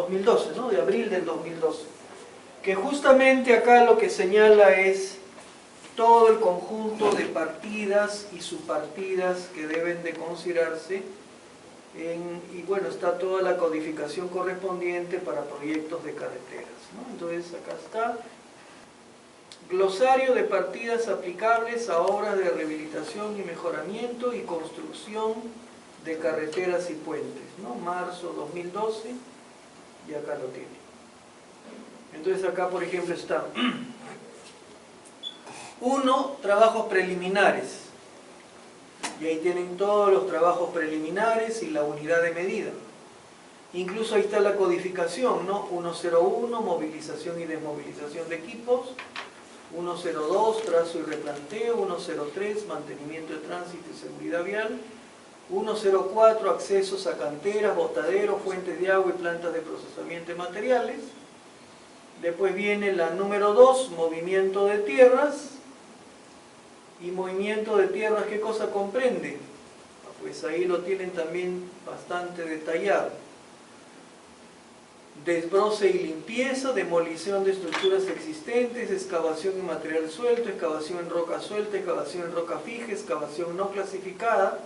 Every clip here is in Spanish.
2012, ¿no? De abril del 2012, que justamente acá lo que señala es todo el conjunto de partidas y subpartidas que deben de considerarse y bueno, está toda la codificación correspondiente para proyectos de carreteras, ¿no? Entonces acá está glosario de partidas aplicables a obras de rehabilitación y mejoramiento y construcción de carreteras y puentes, ¿no? Marzo 2012, y acá lo tiene. Entonces acá, por ejemplo, está 1. Trabajos preliminares. Y ahí tienen todos los trabajos preliminares y la unidad de medida. Incluso ahí está la codificación, ¿no? 101, movilización y desmovilización de equipos. 102, trazo y replanteo. 103, mantenimiento de tránsito y seguridad vial. 104, accesos a canteras, botaderos, fuentes de agua y plantas de procesamiento de materiales. Después viene la número 2, movimiento de tierras. Y movimiento de tierras, ¿qué cosa comprende? Pues ahí lo tienen también bastante detallado. Desbroce y limpieza, demolición de estructuras existentes, excavación en material suelto, excavación en roca suelta, excavación en roca fija, excavación no clasificada,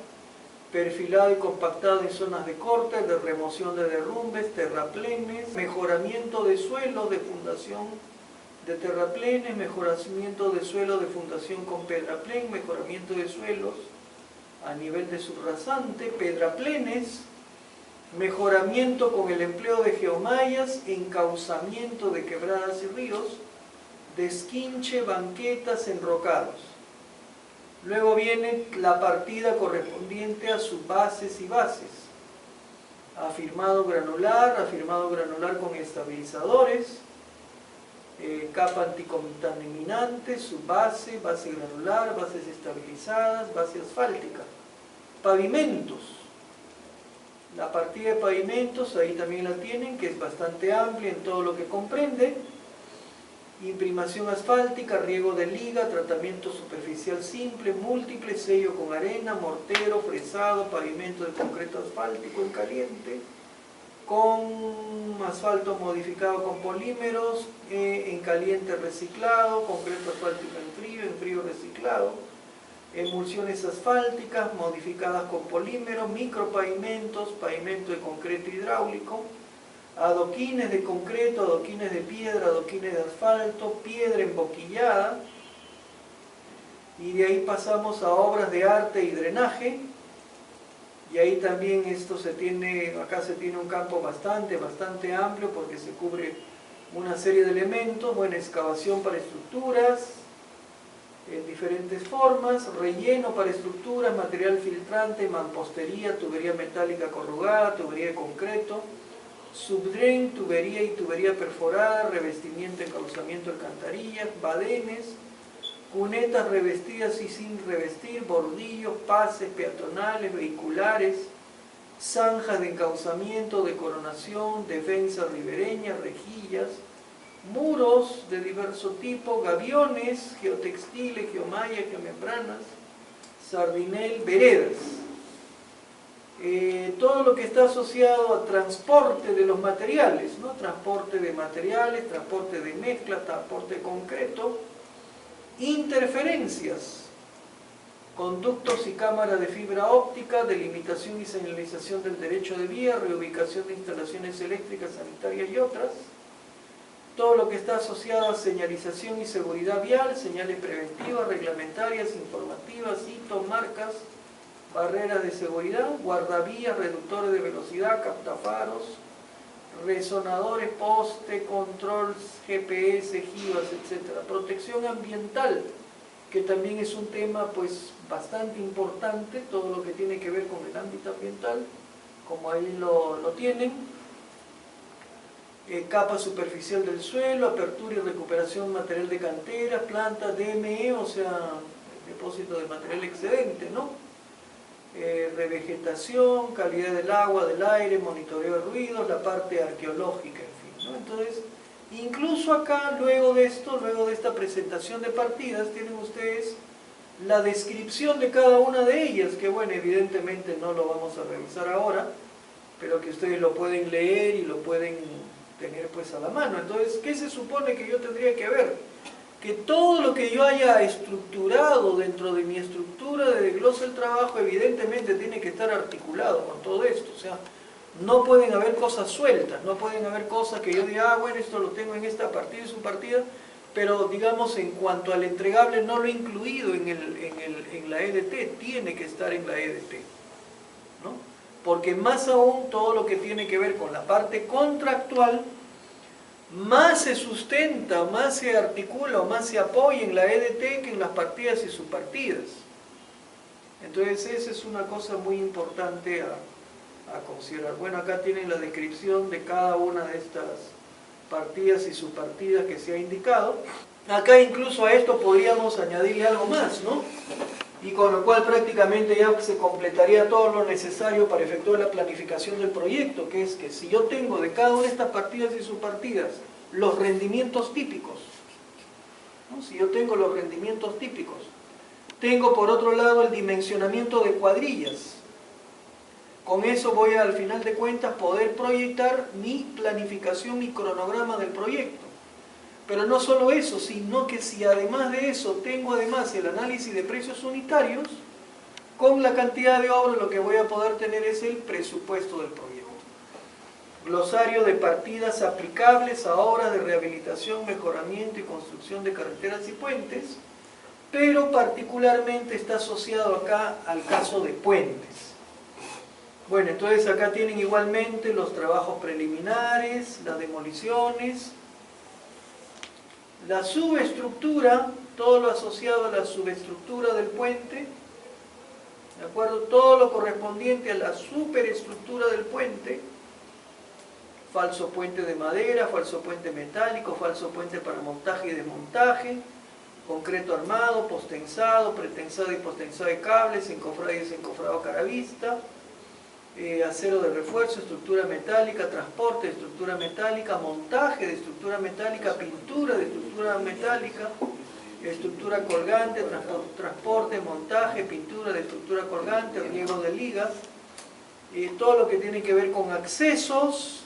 perfilado y compactado en zonas de corte, de remoción de derrumbes, terraplenes, mejoramiento de suelo, de fundación de terraplenes, mejoramiento de suelo de fundación con pedraplén, mejoramiento de suelos a nivel de subrasante, pedraplenes, mejoramiento con el empleo de geomallas, encauzamiento de quebradas y ríos, desquinche, banquetas, enrocados. Luego viene la partida correspondiente a sus bases y bases. Afirmado granular con estabilizadores, capa anticontaminante, subbase, base granular, bases estabilizadas, base asfáltica. Pavimentos. La partida de pavimentos, ahí también la tienen, que es bastante amplia en todo lo que comprende. Imprimación asfáltica, riego de liga, tratamiento superficial simple, múltiple, sello con arena, mortero, fresado, pavimento de concreto asfáltico en caliente, con asfalto modificado con polímeros, en caliente reciclado, concreto asfáltico en frío reciclado, emulsiones asfálticas modificadas con polímeros, micropavimentos, pavimento de concreto hidráulico, adoquines de concreto, adoquines de piedra, adoquines de asfalto, piedra emboquillada, y de ahí pasamos a obras de arte y drenaje, y ahí también acá se tiene un campo bastante amplio porque se cubre una serie de elementos, buena excavación para estructuras, en diferentes formas, relleno para estructuras, material filtrante, mampostería, tubería metálica corrugada, tubería de concreto, subdren, tubería y tubería perforada, revestimiento, encauzamiento de alcantarillas, badenes, cunetas revestidas y sin revestir, bordillos, pases peatonales, vehiculares, zanjas de encauzamiento, de coronación, defensas ribereñas, rejillas, muros de diverso tipo, gaviones, geotextiles, geomallas, geomembranas, sardinel, veredas. Todo lo que está asociado a transporte de los materiales, ¿no? Transporte de materiales, transporte de mezcla, transporte de concreto, interferencias, conductos y cámaras de fibra óptica, delimitación y señalización del derecho de vía, reubicación de instalaciones eléctricas, sanitarias y otras, todo lo que está asociado a señalización y seguridad vial, señales preventivas, reglamentarias, informativas, hitos, marcas, barreras de seguridad, guardavías, reductores de velocidad, captafaros, resonadores, poste, control, GPS, jivas, etc. Protección ambiental, que también es un tema pues bastante importante, todo lo que tiene que ver con el ámbito ambiental, como ahí lo tienen. Capa superficial del suelo, apertura y recuperación de material de cantera, planta DME, o sea, depósito de material excedente, ¿no? Revegetación, calidad del agua, del aire, monitoreo de ruidos, la parte arqueológica, en fin, ¿no? Entonces, incluso acá, luego de esta presentación de partidas, tienen ustedes la descripción de cada una de ellas, que bueno, evidentemente no lo vamos a revisar ahora, pero que ustedes lo pueden leer y lo pueden tener pues a la mano. Entonces, ¿qué se supone que yo tendría que ver? Que todo lo que yo haya estructurado dentro de mi estructura de desglose del trabajo, evidentemente tiene que estar articulado con todo esto. O sea, no pueden haber cosas sueltas, no pueden haber cosas que yo diga, ah, bueno, esto lo tengo en esta partida y su partida, pero digamos en cuanto al entregable no lo he incluido en la EDT, tiene que estar en la EDT, ¿no? Porque más aún todo lo que tiene que ver con la parte contractual, más se sustenta, más se articula o más se apoya en la EDT que en las partidas y subpartidas. Entonces esa es una cosa muy importante a considerar. Bueno, acá tienen la descripción de cada una de estas partidas y subpartidas que se ha indicado. Acá incluso a esto podríamos añadirle algo más, ¿no? Y con lo cual prácticamente ya se completaría todo lo necesario para efectuar la planificación del proyecto, que es que si yo tengo de cada una de estas partidas y subpartidas los rendimientos típicos, ¿no? Si yo tengo los rendimientos típicos, tengo por otro lado el dimensionamiento de cuadrillas. Con eso voy a, al final de cuentas, poder proyectar mi planificación, mi cronograma del proyecto. Pero no solo eso, sino que si además de eso tengo además el análisis de precios unitarios, con la cantidad de obra lo que voy a poder tener es el presupuesto del proyecto. Glosario de partidas aplicables a obras de rehabilitación, mejoramiento y construcción de carreteras y puentes, pero particularmente está asociado acá al caso de puentes. Bueno, entonces acá tienen igualmente los trabajos preliminares, las demoliciones, la subestructura, todo lo asociado a la subestructura del puente, ¿de acuerdo? Todo lo correspondiente a la superestructura del puente, falso puente de madera, falso puente metálico, falso puente para montaje y desmontaje, concreto armado, postensado, pretensado y postensado de cables, encofrado y desencofrado caravista, acero de refuerzo, estructura metálica, transporte de estructura metálica, montaje de estructura metálica, pintura de estructura metálica, estructura colgante, transporte, montaje, pintura de estructura colgante, riego de ligas, todo lo que tiene que ver con accesos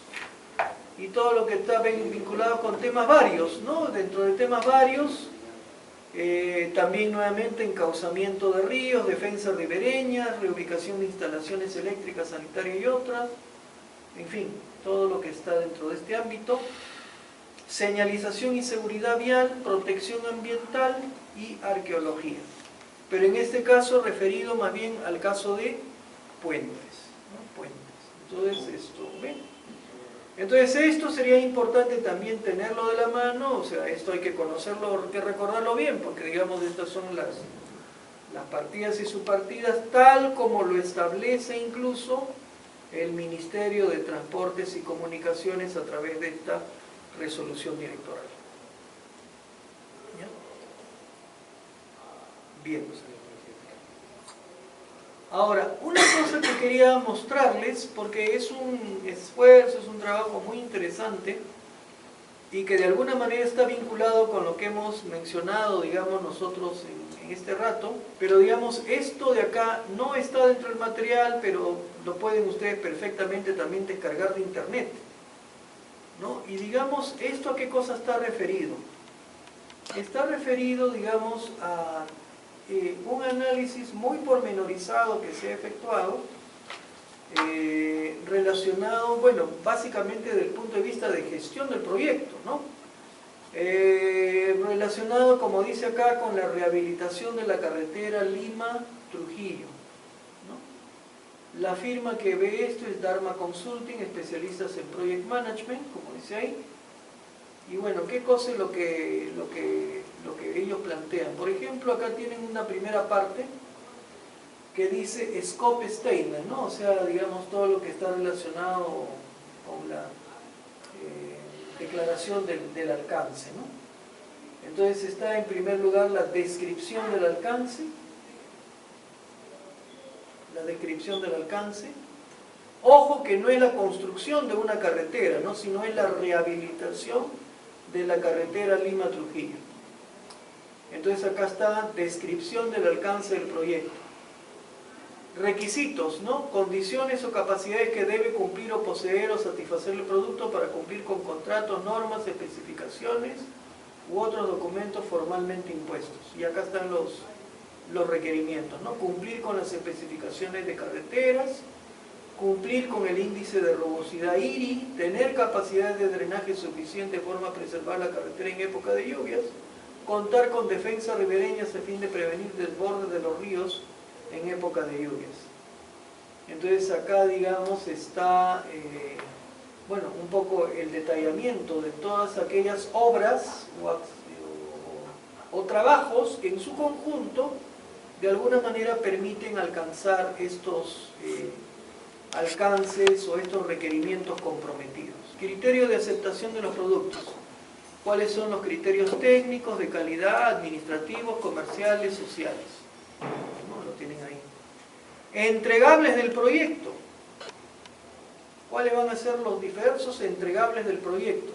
y todo lo que está vinculado con temas varios, ¿no? Dentro de temas varios, también nuevamente encauzamiento de ríos, defensa ribereña, reubicación de instalaciones eléctricas, sanitarias y otras, en fin, todo lo que está dentro de este ámbito, señalización y seguridad vial, protección ambiental y arqueología. Pero en este caso referido más bien al caso de puentes, ¿no? Puentes. Entonces esto, ¿ven? Entonces esto sería importante también tenerlo de la mano, o sea, esto hay que conocerlo, hay que recordarlo bien, porque digamos estas son las partidas y subpartidas tal como lo establece incluso el Ministerio de Transportes y Comunicaciones a través de esta resolución directoral. ¿Ya? Bien. Ahora, una cosa que quería mostrarles, porque es un esfuerzo, es un trabajo muy interesante y que de alguna manera está vinculado con lo que hemos mencionado, digamos, nosotros en este rato, pero digamos, esto de acá no está dentro del material, pero lo pueden ustedes perfectamente también descargar de internet, ¿no? Y digamos, ¿esto a qué cosa está referido? Está referido, digamos, a un análisis muy pormenorizado que se ha efectuado relacionado, bueno, básicamente desde el punto de vista de gestión del proyecto, ¿no? Relacionado, como dice acá, con la rehabilitación de la carretera Lima-Trujillo, ¿no? La firma que ve esto es Dharma Consulting, especialistas en Project Management, como dice ahí. Y bueno, ¿qué cosa es lo que ellos plantean? Por ejemplo, acá tienen una primera parte que dice Scope Statement, ¿no? O sea, digamos, todo lo que está relacionado con la declaración del alcance, ¿no? Entonces está en primer lugar la descripción del alcance, Ojo que no es la construcción de una carretera, ¿no? Sino es la rehabilitación de la carretera Lima-Trujillo. Entonces acá está descripción del alcance del proyecto. Requisitos, ¿no? Condiciones o capacidades que debe cumplir o poseer o satisfacer el producto para cumplir con contratos, normas, especificaciones u otros documentos formalmente impuestos. Y acá están los requerimientos, ¿no? Cumplir con las especificaciones de carreteras, cumplir con el índice de rugosidad IRI, tener capacidad de drenaje suficiente de forma a preservar la carretera en época de lluvias, contar con defensas ribereñas a fin de prevenir desbordes de los ríos en época de lluvias. Entonces acá, digamos, está bueno, un poco el detallamiento de todas aquellas obras o trabajos que en su conjunto de alguna manera permiten alcanzar estos alcances o estos requerimientos comprometidos. Criterio de aceptación de los productos. ¿Cuáles son los criterios técnicos, de calidad, administrativos, comerciales, sociales? ¿No? Lo tienen ahí. Entregables del proyecto. ¿Cuáles van a ser los diversos entregables del proyecto?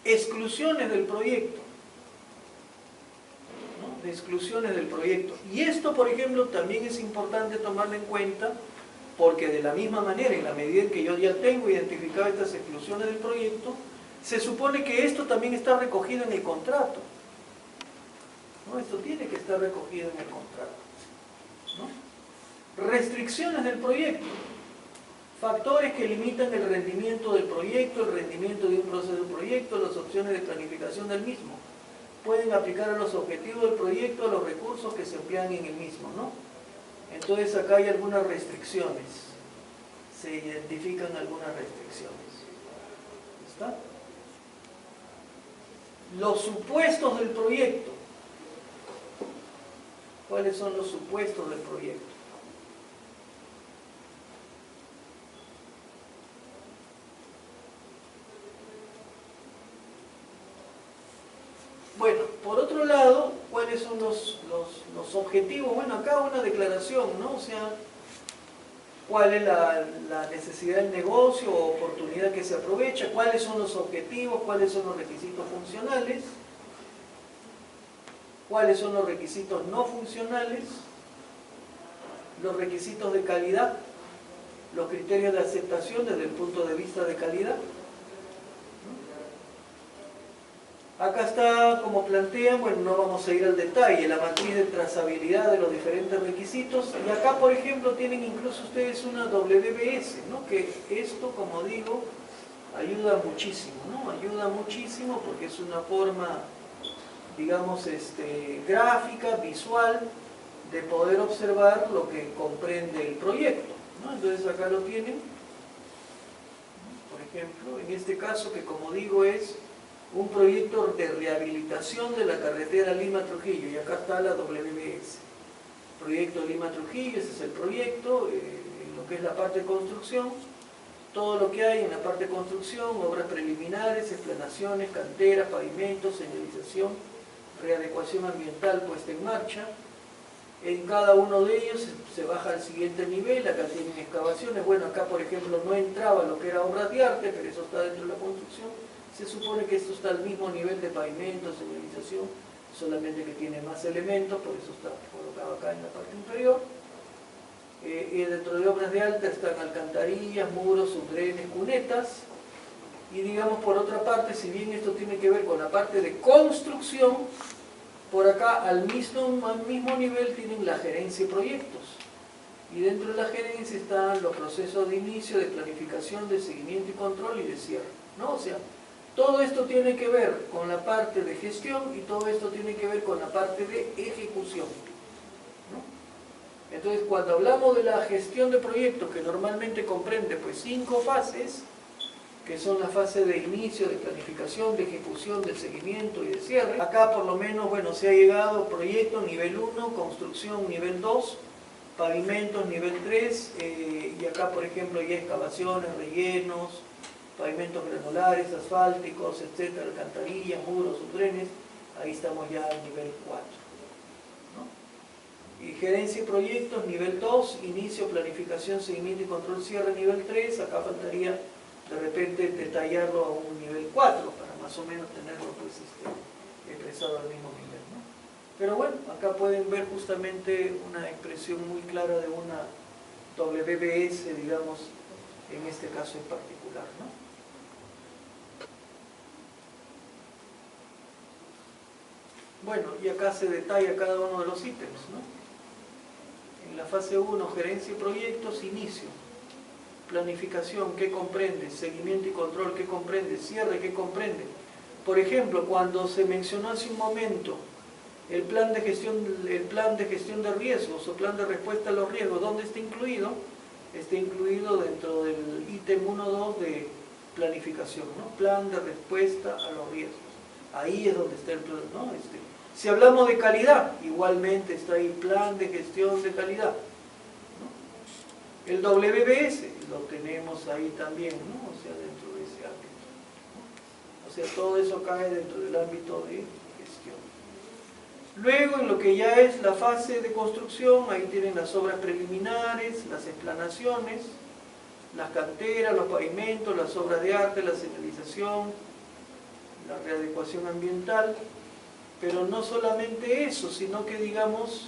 Exclusiones del proyecto. ¿No? De exclusiones del proyecto. Y esto, por ejemplo, también es importante tomarlo en cuenta, porque de la misma manera, en la medida en que yo ya tengo identificado estas exclusiones del proyecto, se supone que esto también está recogido en el contrato. ¿No? Esto tiene que estar recogido en el contrato. ¿No? Restricciones del proyecto. Factores que limitan el rendimiento del proyecto, el rendimiento de un proceso de proyecto, las opciones de planificación del mismo. Pueden aplicar a los objetivos del proyecto, a los recursos que se emplean en el mismo, ¿no? Entonces acá hay algunas restricciones. Se identifican algunas restricciones. ¿Está? Los supuestos del proyecto. ¿Cuáles son los supuestos del proyecto? Bueno, por otro lado, ¿cuáles son los objetivos? Bueno, acá una declaración, ¿no? O sea, ¿cuál es la necesidad del negocio o oportunidad que se aprovecha? ¿Cuáles son los objetivos? ¿Cuáles son los requisitos funcionales? ¿Cuáles son los requisitos no funcionales? Los requisitos de calidad, los criterios de aceptación desde el punto de vista de calidad. Acá está, como plantean, bueno, no vamos a ir al detalle, la matriz de trazabilidad de los diferentes requisitos. Y acá, por ejemplo, tienen incluso ustedes una WBS, ¿no? Que esto, como digo, ayuda muchísimo, ¿no? Ayuda muchísimo porque es una forma, digamos, gráfica, visual, de poder observar lo que comprende el proyecto, ¿no? Entonces acá lo tienen, por ejemplo, en este caso que, como digo, es un proyecto de rehabilitación de la carretera Lima-Trujillo, y acá está la WBS. Proyecto Lima-Trujillo, ese es el proyecto, en lo que es la parte de construcción, todo lo que hay en la parte de construcción, obras preliminares, explanaciones, canteras, pavimentos, señalización, readecuación ambiental puesta en marcha. En cada uno de ellos se baja al siguiente nivel, acá tienen excavaciones. Bueno, acá por ejemplo no entraba lo que era obras de arte, pero eso está dentro de la construcción. Se supone que esto está al mismo nivel de pavimento, señalización, solamente que tiene más elementos, por eso está colocado acá en la parte inferior. Y dentro de obras de alta están alcantarillas, muros, subdrenes, cunetas. Y digamos, por otra parte, si bien esto tiene que ver con la parte de construcción, por acá al mismo nivel tienen la gerencia de proyectos. Y dentro de la gerencia están los procesos de inicio, de planificación, de seguimiento y control y de cierre, ¿no? O sea, todo esto tiene que ver con la parte de gestión y todo esto tiene que ver con la parte de ejecución, ¿no? Entonces, cuando hablamos de la gestión de proyectos, que normalmente comprende pues 5 fases, que son la fase de inicio, de planificación, de ejecución, de seguimiento y de cierre. Acá por lo menos, bueno, se ha llegado proyecto nivel 1, construcción nivel 2, pavimentos nivel 3, y acá por ejemplo ya excavaciones, rellenos, pavimentos granulares, asfálticos, etcétera, alcantarillas, muros, subdrenes. Ahí estamos ya al nivel 4, ¿no? Y gerencia y proyectos nivel 2, inicio, planificación, seguimiento y control, cierre nivel 3. Acá faltaría de repente detallarlo a un nivel 4 para más o menos tenerlo pues expresado al mismo nivel, ¿no? Pero bueno, acá pueden ver justamente una expresión muy clara de una WBS, digamos, en este caso en particular, ¿no? Bueno, y acá se detalla cada uno de los ítems, ¿no? En la fase 1, gerencia y proyectos, inicio. Planificación, ¿qué comprende? Seguimiento y control, ¿qué comprende? Cierre, ¿qué comprende? Por ejemplo, cuando se mencionó hace un momento el plan de gestión de riesgos o plan de respuesta a los riesgos, ¿dónde está incluido? Está incluido dentro del ítem 1.2 de planificación, ¿no? Plan de respuesta a los riesgos. Ahí es donde está el plan, ¿no? Si hablamos de calidad, igualmente está ahí plan de gestión de calidad, ¿no? El WBS lo tenemos ahí también, ¿no? O sea, dentro de ese ámbito, ¿no? O sea, todo eso cae dentro del ámbito de gestión. Luego, en lo que ya es la fase de construcción, ahí tienen las obras preliminares, las explanaciones, las canteras, los pavimentos, las obras de arte, la señalización, la readecuación ambiental. Pero no solamente eso, sino que digamos,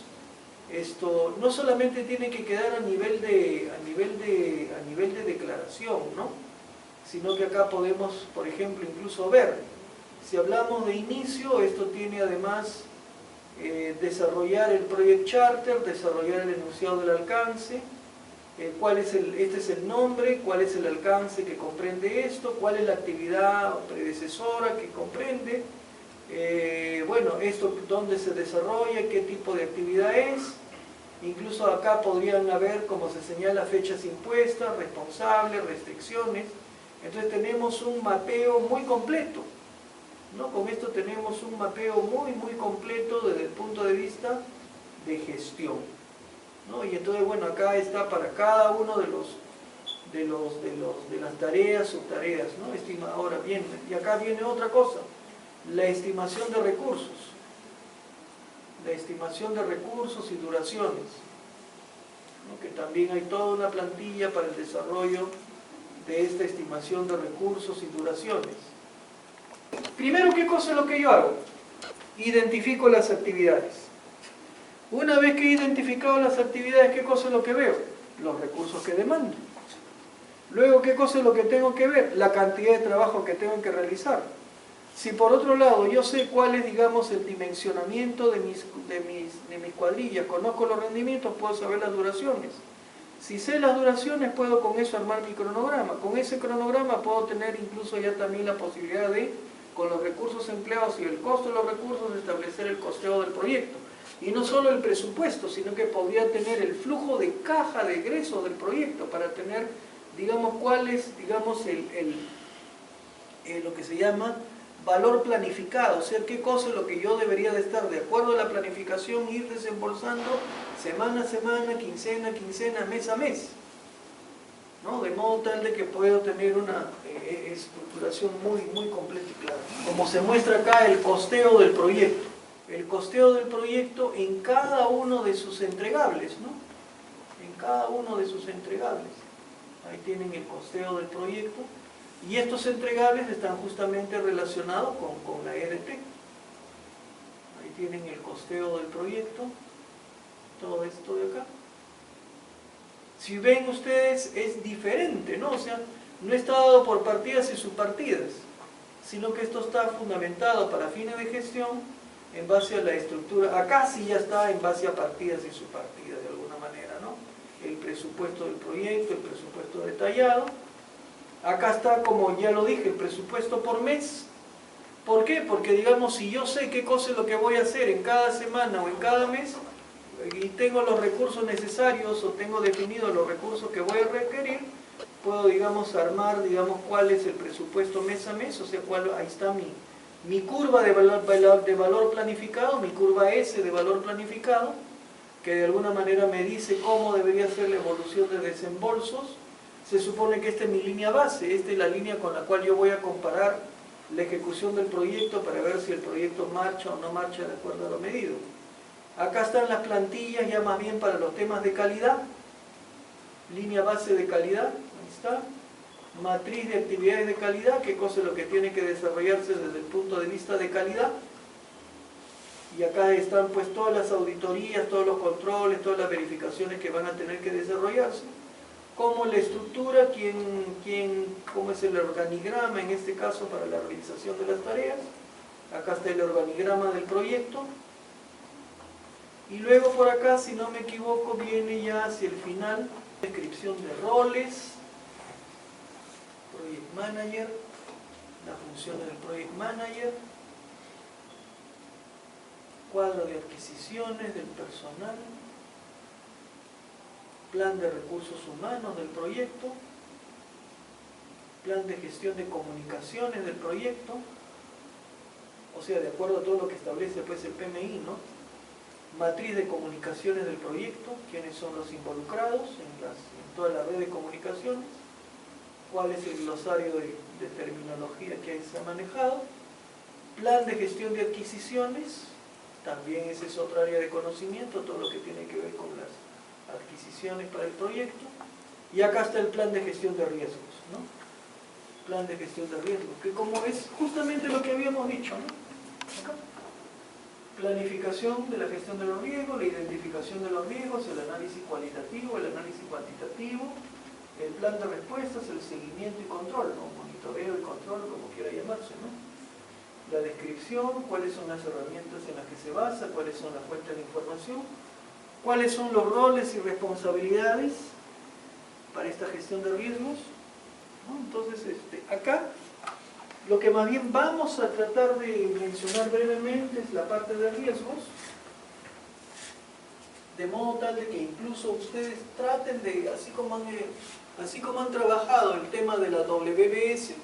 esto no solamente tiene que quedar a nivel de declaración, ¿no? Sino que acá podemos, por ejemplo, incluso ver, si hablamos de inicio, esto tiene además desarrollar el Project Charter, desarrollar el enunciado del alcance, este es el nombre, cuál es el alcance que comprende esto, cuál es la actividad predecesora que comprende, bueno, esto dónde se desarrolla, qué tipo de actividad es. Incluso acá podrían haber, como se señala, fechas impuestas, responsables, restricciones. Entonces tenemos un mapeo muy completo, ¿no? Con esto tenemos un mapeo muy completo desde el punto de vista de gestión, ¿no? Y entonces, bueno, acá está para cada uno de las tareas, subtareas, ¿no? Ahora bien, y acá viene otra cosa, la estimación de recursos. La estimación de recursos y duraciones, ¿no? Que también hay toda una plantilla para el desarrollo de esta estimación de recursos y duraciones. Primero, ¿qué cosa es lo que yo hago? Identifico las actividades. Una vez que he identificado las actividades, ¿qué cosa es lo que veo? Los recursos que demando. Luego, ¿qué cosa es lo que tengo que ver? La cantidad de trabajo que tengo que realizar. Si por otro lado yo sé cuál es, digamos, el dimensionamiento de mis cuadrillas, conozco los rendimientos, puedo saber las duraciones. Si sé las duraciones, puedo con eso armar mi cronograma. Con ese cronograma puedo tener incluso ya también la posibilidad de, con los recursos empleados y el costo de los recursos, establecer el costeo del proyecto. Y no solo el presupuesto, sino que podría tener el flujo de caja de egresos del proyecto para tener, digamos, cuál es, digamos, lo que se llama valor planificado, o sea, qué cosa es lo que yo debería de estar de acuerdo a la planificación, ir desembolsando semana a semana, quincena a quincena, mes a mes, ¿no? De modo tal de que pueda tener una estructuración muy completa y clara. Como se muestra acá, el costeo del proyecto. El costeo del proyecto en cada uno de sus entregables, ¿no? En cada uno de sus entregables. Ahí tienen el costeo del proyecto. Y estos entregables están justamente relacionados con la ERT. Ahí tienen el costeo del proyecto, todo esto de acá. Si ven ustedes, es diferente, ¿no? O sea, no está dado por partidas y subpartidas, sino que esto está fundamentado para fines de gestión en base a la estructura. Acá sí ya está en base a partidas y subpartidas de alguna manera, ¿no? El presupuesto del proyecto, el presupuesto detallado. Acá está, como ya lo dije, el presupuesto por mes. ¿Por qué? Porque, digamos, si yo sé qué cosa es lo que voy a hacer en cada semana o en cada mes, y tengo los recursos necesarios o tengo definidos los recursos que voy a requerir, puedo, digamos, armar, digamos, cuál es el presupuesto mes a mes, o sea, ahí está mi curva de valor planificado, mi curva S de valor planificado, que de alguna manera me dice cómo debería ser la evolución de desembolsos. Se supone que esta es mi línea base, esta es la línea con la cual yo voy a comparar la ejecución del proyecto para ver si el proyecto marcha o no marcha de acuerdo a lo medido. Acá están las plantillas ya más bien para los temas de calidad, línea base de calidad, ahí está, matriz de actividades de calidad, qué cosa es lo que tiene que desarrollarse desde el punto de vista de calidad, y acá están pues todas las auditorías, todos los controles, todas las verificaciones que van a tener que desarrollarse, como la estructura, cómo es el organigrama en este caso para la realización de las tareas. Acá está el organigrama del proyecto, y luego por acá, si no me equivoco, viene ya hacia el final, descripción de roles, Project Manager, las funciones del Project Manager, cuadro de adquisiciones del personal, plan de recursos humanos del proyecto, plan de gestión de comunicaciones del proyecto, o sea, de acuerdo a todo lo que establece pues el PMI, ¿no? Matriz de comunicaciones del proyecto, quiénes son los involucrados en toda la red de comunicaciones, cuál es el glosario de terminología que se ha manejado, plan de gestión de adquisiciones, también ese es otra área de conocimiento, todo lo que tiene que ver con las adquisiciones para el proyecto, y acá está el plan de gestión de riesgos, ¿no? Plan de gestión de riesgos, que como es justamente lo que habíamos dicho, ¿no? Acá. Planificación de la gestión de los riesgos, la identificación de los riesgos, el análisis cualitativo, el análisis cuantitativo, el plan de respuestas, el seguimiento y control, ¿no? Monitoreo y control, como quiera llamarse, ¿no? La descripción, cuáles son las herramientas en las que se basa, cuáles son las fuentes de información, cuáles son los roles y responsabilidades para esta gestión de riesgos, ¿no? Entonces, acá lo que más bien vamos a tratar de mencionar brevemente es la parte de riesgos, de modo tal de que incluso ustedes traten de, así como han trabajado el tema de la WBS,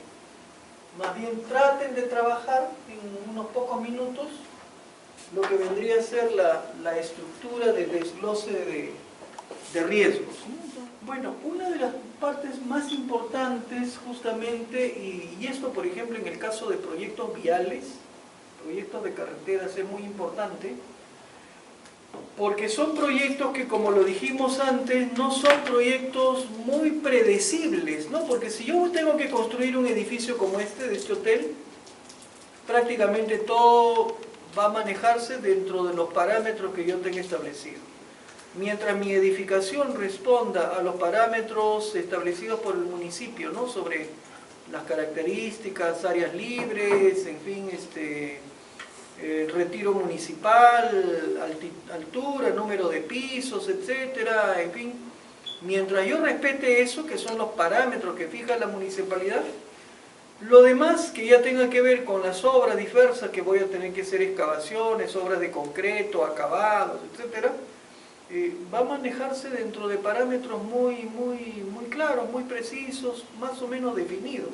más bien traten de trabajar en unos pocos minutos lo que vendría a ser la estructura del desglose de riesgos, ¿no? Bueno, una de las partes más importantes justamente, y esto por ejemplo en el caso de proyectos viales, proyectos de carreteras es muy importante, porque son proyectos que, como lo dijimos antes, no son proyectos muy predecibles, ¿no? Porque si yo tengo que construir un edificio como de este hotel, prácticamente todo va a manejarse dentro de los parámetros que yo tenga establecidos. Mientras mi edificación responda a los parámetros establecidos por el municipio, ¿no? Sobre las características, áreas libres, en fin, retiro municipal, altura, número de pisos, etcétera, en fin. Mientras yo respete eso, que son los parámetros que fija la municipalidad, lo demás que ya tenga que ver con las obras diversas, que voy a tener que hacer excavaciones, obras de concreto, acabados, etcétera, va a manejarse dentro de parámetros muy claros, muy precisos, más o menos definidos.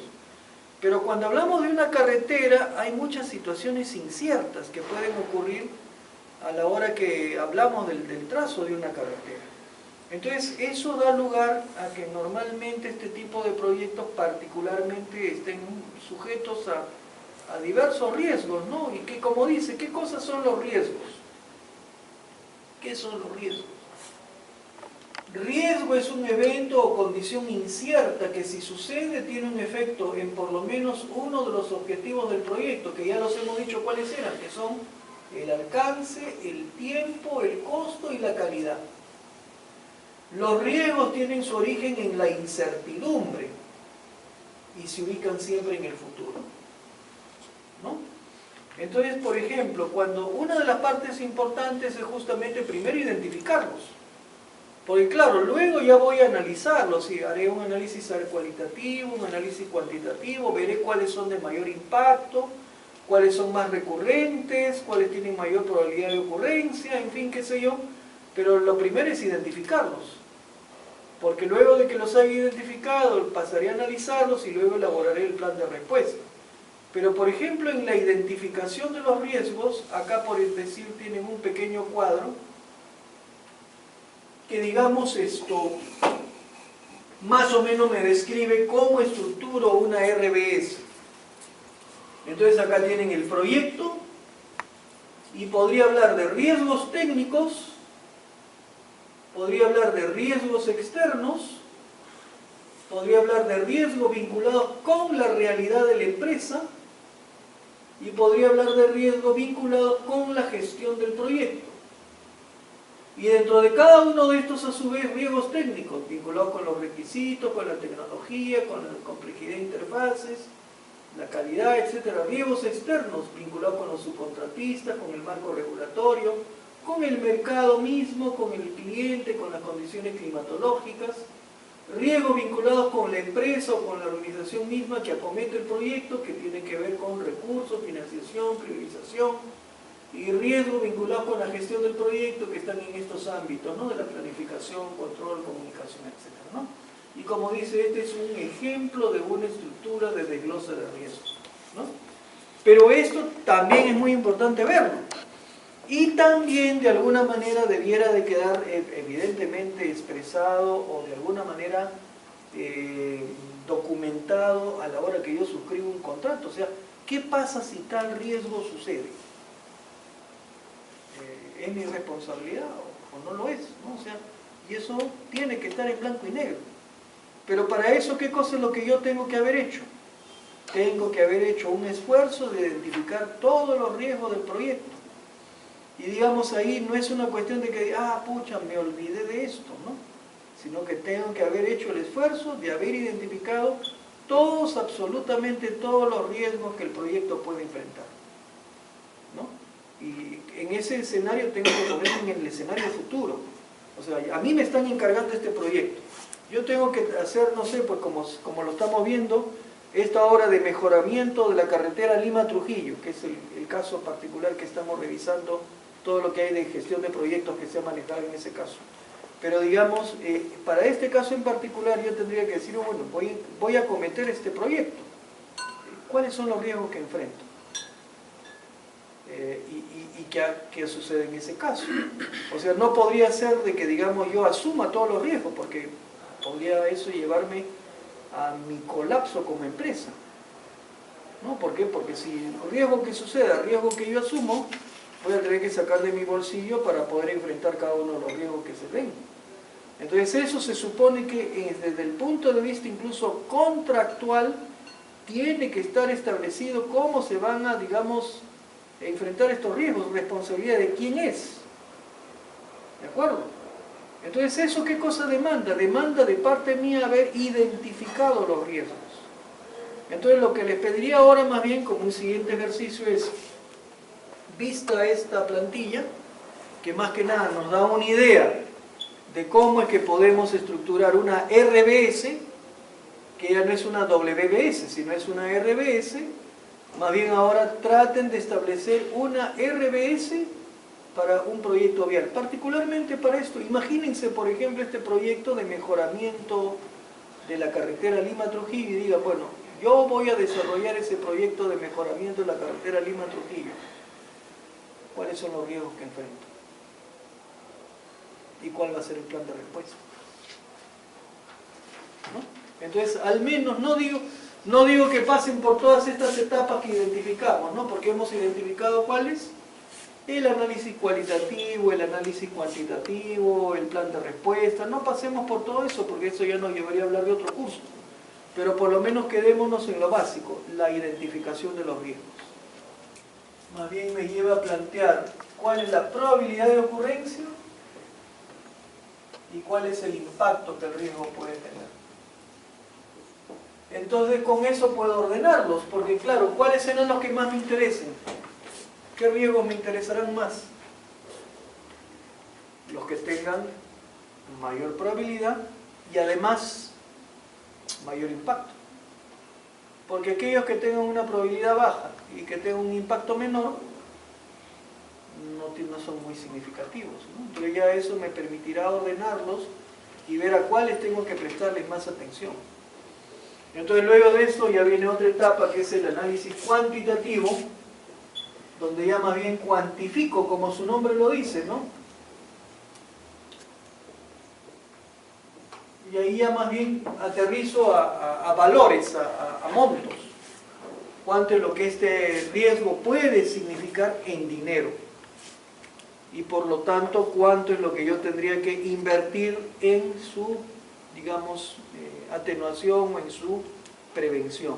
Pero cuando hablamos de una carretera hay muchas situaciones inciertas que pueden ocurrir a la hora que hablamos del trazo de una carretera. Entonces eso da lugar a que normalmente este tipo de proyectos particularmente estén sujetos a diversos riesgos, ¿no? Y que, como dice, ¿qué cosas son los riesgos? ¿Qué son los riesgos? Riesgo es un evento o condición incierta que, si sucede, tiene un efecto en por lo menos uno de los objetivos del proyecto, que ya los hemos dicho cuáles eran, que son el alcance, el tiempo, el costo y la calidad. Los riesgos tienen su origen en la incertidumbre y se ubican siempre en el futuro, ¿no? Entonces, por ejemplo, cuando una de las partes importantes es justamente primero identificarlos, porque claro, luego ya voy a analizarlos, y haré un análisis cualitativo, un análisis cuantitativo, veré cuáles son de mayor impacto, cuáles son más recurrentes, cuáles tienen mayor probabilidad de ocurrencia, en fin, qué sé yo, pero lo primero es identificarlos, porque luego de que los haya identificado pasaré a analizarlos y luego elaboraré el plan de respuesta. Pero por ejemplo en la identificación de los riesgos, acá por decir tienen un pequeño cuadro que, digamos, más o menos me describe cómo estructuro una RBS. Entonces acá tienen el proyecto y podría hablar de riesgos técnicos, podría hablar de riesgos externos, podría hablar de riesgos vinculados con la realidad de la empresa, y podría hablar de riesgos vinculados con la gestión del proyecto. Y dentro de cada uno de estos, a su vez, riesgos técnicos, vinculados con los requisitos, con la tecnología, con la complejidad de interfaces, la calidad, etcétera. Riesgos externos, vinculados con los subcontratistas, con el marco regulatorio, con el mercado mismo, con el cliente, con las condiciones climatológicas. Riesgos vinculados con la empresa o con la organización misma que acomete el proyecto, que tienen que ver con recursos, financiación, priorización, y riesgos vinculados con la gestión del proyecto, que están en estos ámbitos, ¿no? De la planificación, control, comunicación, etcétera, ¿no? Y como dice, este es un ejemplo de una estructura de desglose de riesgos, ¿no? Pero esto también es muy importante verlo. Y también de alguna manera debiera de quedar evidentemente expresado o de alguna manera documentado a la hora que yo suscribo un contrato. O sea, ¿qué pasa si tal riesgo sucede? ¿Es mi responsabilidad o no lo es? ¿No? O sea, y eso tiene que estar en blanco y negro. Pero para eso, ¿qué cosa es lo que yo tengo que haber hecho? Tengo que haber hecho un esfuerzo de identificar todos los riesgos del proyecto. Y digamos ahí no es una cuestión de que, pucha, me olvidé de esto, ¿no? Sino que tengo que haber hecho el esfuerzo de haber identificado todos, absolutamente todos los riesgos que el proyecto puede enfrentar, ¿no? Y en ese escenario tengo que ponerme en el escenario futuro. O sea, a mí me están encargando este proyecto. Yo tengo que hacer, no sé, pues como lo estamos viendo, esta obra de mejoramiento de la carretera Lima-Trujillo, que es el caso particular que estamos revisando, todo lo que hay de gestión de proyectos que se ha manejado en ese caso. Pero digamos, para este caso en particular yo tendría que decir, bueno, voy a acometer este proyecto. ¿Cuáles son los riesgos que enfrento? ¿Y qué sucede en ese caso? O sea, no podría ser de que, digamos, yo asuma todos los riesgos, porque podría eso llevarme a mi colapso como empresa, ¿no? ¿Por qué? Porque si el riesgo que suceda, el riesgo que yo asumo, voy a tener que sacar de mi bolsillo para poder enfrentar cada uno de los riesgos que se den. Entonces eso se supone que desde el punto de vista incluso contractual tiene que estar establecido cómo se van a, digamos, enfrentar estos riesgos, responsabilidad de quién es. ¿De acuerdo? Entonces, ¿eso qué cosa demanda? Demanda de parte mía haber identificado los riesgos. Entonces, lo que les pediría ahora más bien como un siguiente ejercicio es, vista esta plantilla, que más que nada nos da una idea de cómo es que podemos estructurar una RBS, que ya no es una WBS, sino es una RBS, más bien ahora traten de establecer una RBS para un proyecto vial. Particularmente para esto, imagínense por ejemplo este proyecto de mejoramiento de la carretera Lima-Trujillo y digan, bueno, yo voy a desarrollar ese proyecto de mejoramiento de la carretera Lima-Trujillo. ¿Cuáles son los riesgos que enfrento? ¿Y cuál va a ser el plan de respuesta? ¿No? Entonces, al menos no digo que pasen por todas estas etapas que identificamos, ¿no? Porque hemos identificado cuáles. El análisis cualitativo, el análisis cuantitativo, el plan de respuesta. No pasemos por todo eso porque eso ya nos llevaría a hablar de otro curso. Pero por lo menos quedémonos en lo básico, la identificación de los riesgos. Más bien me lleva a plantear cuál es la probabilidad de ocurrencia y cuál es el impacto que el riesgo puede tener. Entonces con eso puedo ordenarlos, porque claro, ¿cuáles serán los que más me interesen? ¿Qué riesgos me interesarán más? Los que tengan mayor probabilidad y además mayor impacto. Porque aquellos que tengan una probabilidad baja y que tengan un impacto menor no son muy significativos, ¿no? Entonces ya eso me permitirá ordenarlos y ver a cuáles tengo que prestarles más atención. Entonces luego de esto ya viene otra etapa que es el análisis cuantitativo, donde ya más bien cuantifico, como su nombre lo dice, ¿no? Y ahí ya más bien aterrizo a valores, a montos. Cuánto es lo que este riesgo puede significar en dinero. Y por lo tanto, cuánto es lo que yo tendría que invertir en su, digamos, atenuación o en su prevención.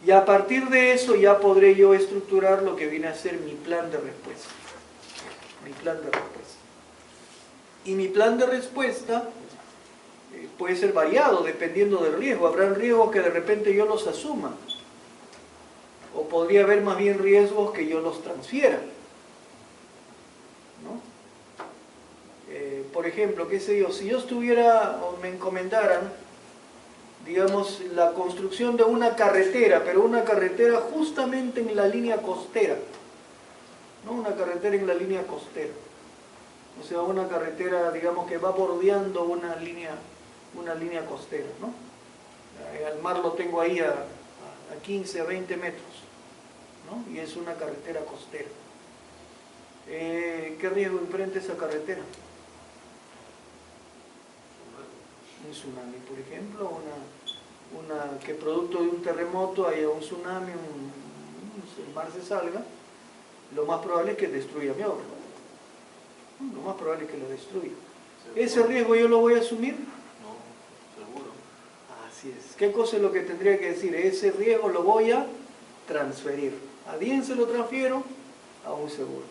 Y a partir de eso ya podré yo estructurar lo que viene a ser mi plan de respuesta. Mi plan de respuesta. Y mi plan de respuesta puede ser variado dependiendo del riesgo. Habrá riesgos que de repente yo los asuma. O podría haber más bien riesgos que yo los transfiera. ¿No? Por ejemplo, qué sé yo, si yo estuviera o me encomendaran, digamos, la construcción de una carretera, pero una carretera justamente en la línea costera, ¿no? Una carretera en la línea costera. O sea, una carretera, digamos, que va bordeando una línea costera, ¿no? El mar lo tengo ahí a 15, a 20 metros, ¿no? Y es una carretera costera. ¿Qué riesgo enfrenta esa carretera? Un tsunami, por ejemplo, que producto de un terremoto haya un tsunami, el mar se salga, lo más probable es que destruya mi obra. Lo más probable es que lo destruya. ¿Ese riesgo yo lo voy a asumir? No, seguro. Así es. ¿Qué cosa es lo que tendría que decir? Ese riesgo lo voy a transferir. ¿A quién se lo transfiero? A un seguro.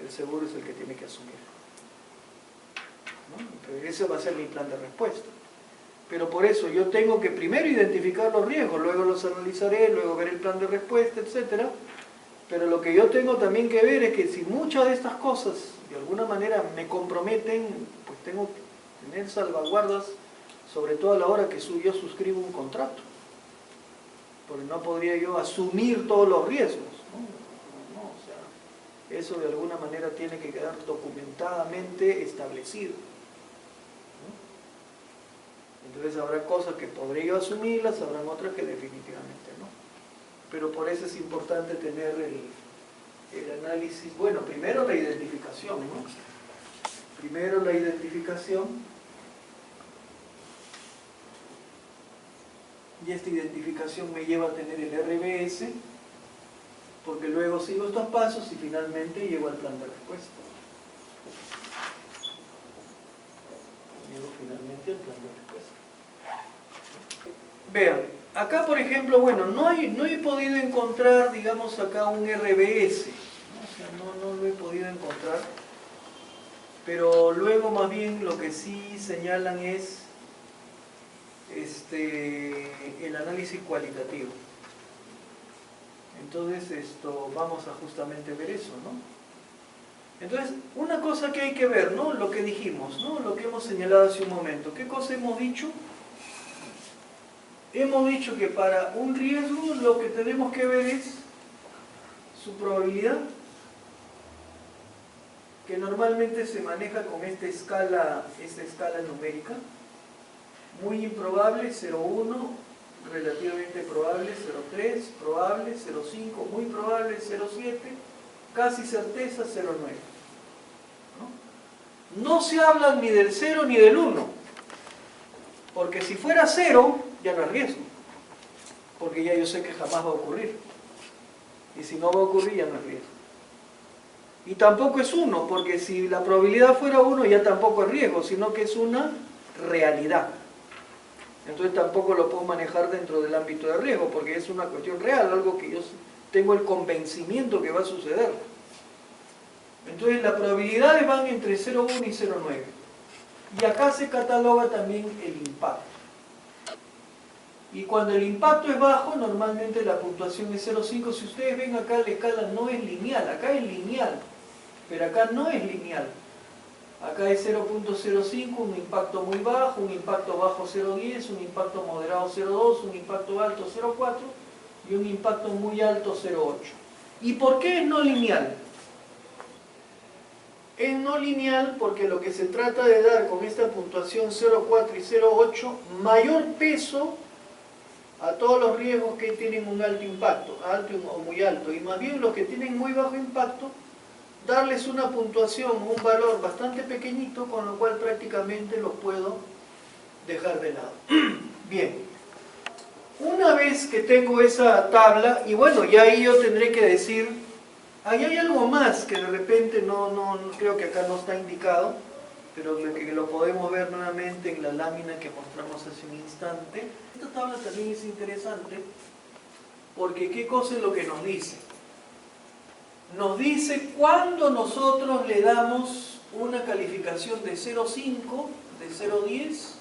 El seguro es el que tiene que asumir. ¿No? Pero ese va a ser mi plan de respuesta. Pero por eso yo tengo que primero identificar los riesgos, luego los analizaré, luego ver el plan de respuesta, etc. Pero lo que yo tengo también que ver es que si muchas de estas cosas de alguna manera me comprometen, pues tengo que tener salvaguardas, sobre todo a la hora que yo suscribo un contrato. Porque no podría yo asumir todos los riesgos, ¿no? O sea, eso de alguna manera tiene que quedar documentadamente establecido. Entonces habrá cosas que podré yo asumirlas, habrán otras que definitivamente no. Pero por eso es importante tener el análisis, bueno, primero la identificación, ¿no? Primero la identificación, y esta identificación me lleva a tener el RBS, porque luego sigo estos pasos y finalmente llego al plan de respuesta. Llego finalmente al plan de respuesta. Vean, acá por ejemplo, bueno, no he podido encontrar, digamos, acá un RBS, ¿no? O sea, no lo he podido encontrar, pero luego más bien lo que sí señalan es el análisis cualitativo. Entonces vamos a justamente ver eso, ¿no? Entonces, una cosa que hay que ver, ¿no? Lo que dijimos, ¿no? Lo que hemos señalado hace un momento. ¿Qué cosa hemos dicho? Hemos dicho que para un riesgo lo que tenemos que ver es su probabilidad, que normalmente se maneja con esta escala numérica. Muy improbable, 0,1, relativamente probable, 0,3, probable, 0,5, muy probable, 0,7, casi certeza, 0,9. No se habla ni del 0 ni del 1, porque si fuera 0, ya no es riesgo, porque ya yo sé que jamás va a ocurrir, y si no va a ocurrir ya no es riesgo. Y tampoco es 1, porque si la probabilidad fuera 1 ya tampoco es riesgo, sino que es una realidad. Entonces tampoco lo puedo manejar dentro del ámbito de riesgo, porque es una cuestión real, algo que yo tengo el convencimiento que va a suceder. Entonces las probabilidades van entre 0,1 y 0,9. Y acá se cataloga también el impacto. Y cuando el impacto es bajo, normalmente la puntuación es 0,5. Si ustedes ven acá, la escala no es lineal, acá es lineal, pero acá no es lineal. Acá es 0,05, un impacto muy bajo, un impacto bajo 0,10, un impacto moderado 0,2, un impacto alto 0,4 y un impacto muy alto 0,8. ¿Y por qué es no lineal? Es no lineal porque lo que se trata de dar con esta puntuación 0,4 y 0,8, mayor peso a todos los riesgos que tienen un alto impacto, alto o muy alto, y más bien los que tienen muy bajo impacto, darles una puntuación, un valor bastante pequeñito, con lo cual prácticamente los puedo dejar de lado. Bien, una vez que tengo esa tabla, y bueno, ya ahí yo tendré que decir, ahí hay algo más que de repente no creo que acá no está indicado, pero que lo podemos ver nuevamente en la lámina que mostramos hace un instante. Esta tabla también es interesante porque ¿qué cosa es lo que nos dice? Nos dice cuándo nosotros le damos una calificación de 0,5, de 0,10,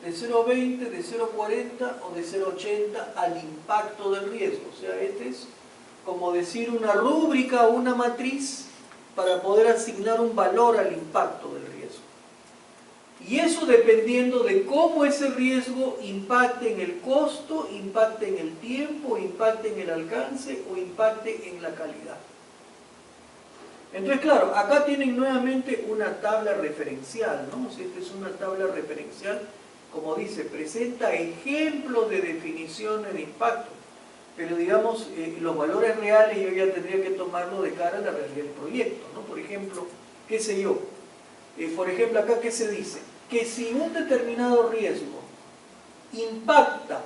de 0,20, de 0,40 o de 0,80 al impacto del riesgo. O sea, este es como decir una rúbrica o una matriz para poder asignar un valor al impacto del riesgo. Y eso dependiendo de cómo ese riesgo impacte en el costo, impacte en el tiempo, impacte en el alcance o impacte en la calidad. Entonces, claro, acá tienen nuevamente una tabla referencial, ¿no? O sea, esta es una tabla referencial, como dice, presenta ejemplos de definiciones de impacto. Pero digamos, los valores reales yo ya tendría que tomarlo de cara a la realidad del proyecto, ¿no? Por ejemplo, qué sé yo, por ejemplo acá ¿qué se dice? Que si un determinado riesgo impacta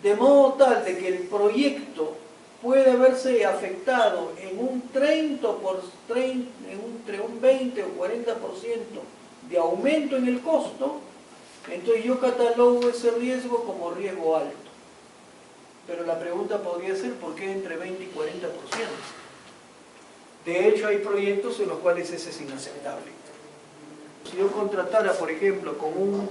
de modo tal de que el proyecto puede verse afectado en un 30 entre un 20 o 40% de aumento en el costo, entonces yo catalogo ese riesgo como riesgo alto. Pero la pregunta podría ser, ¿por qué entre 20 y 40%? De hecho, hay proyectos en los cuales ese es inaceptable. Si yo contratara, por ejemplo, con un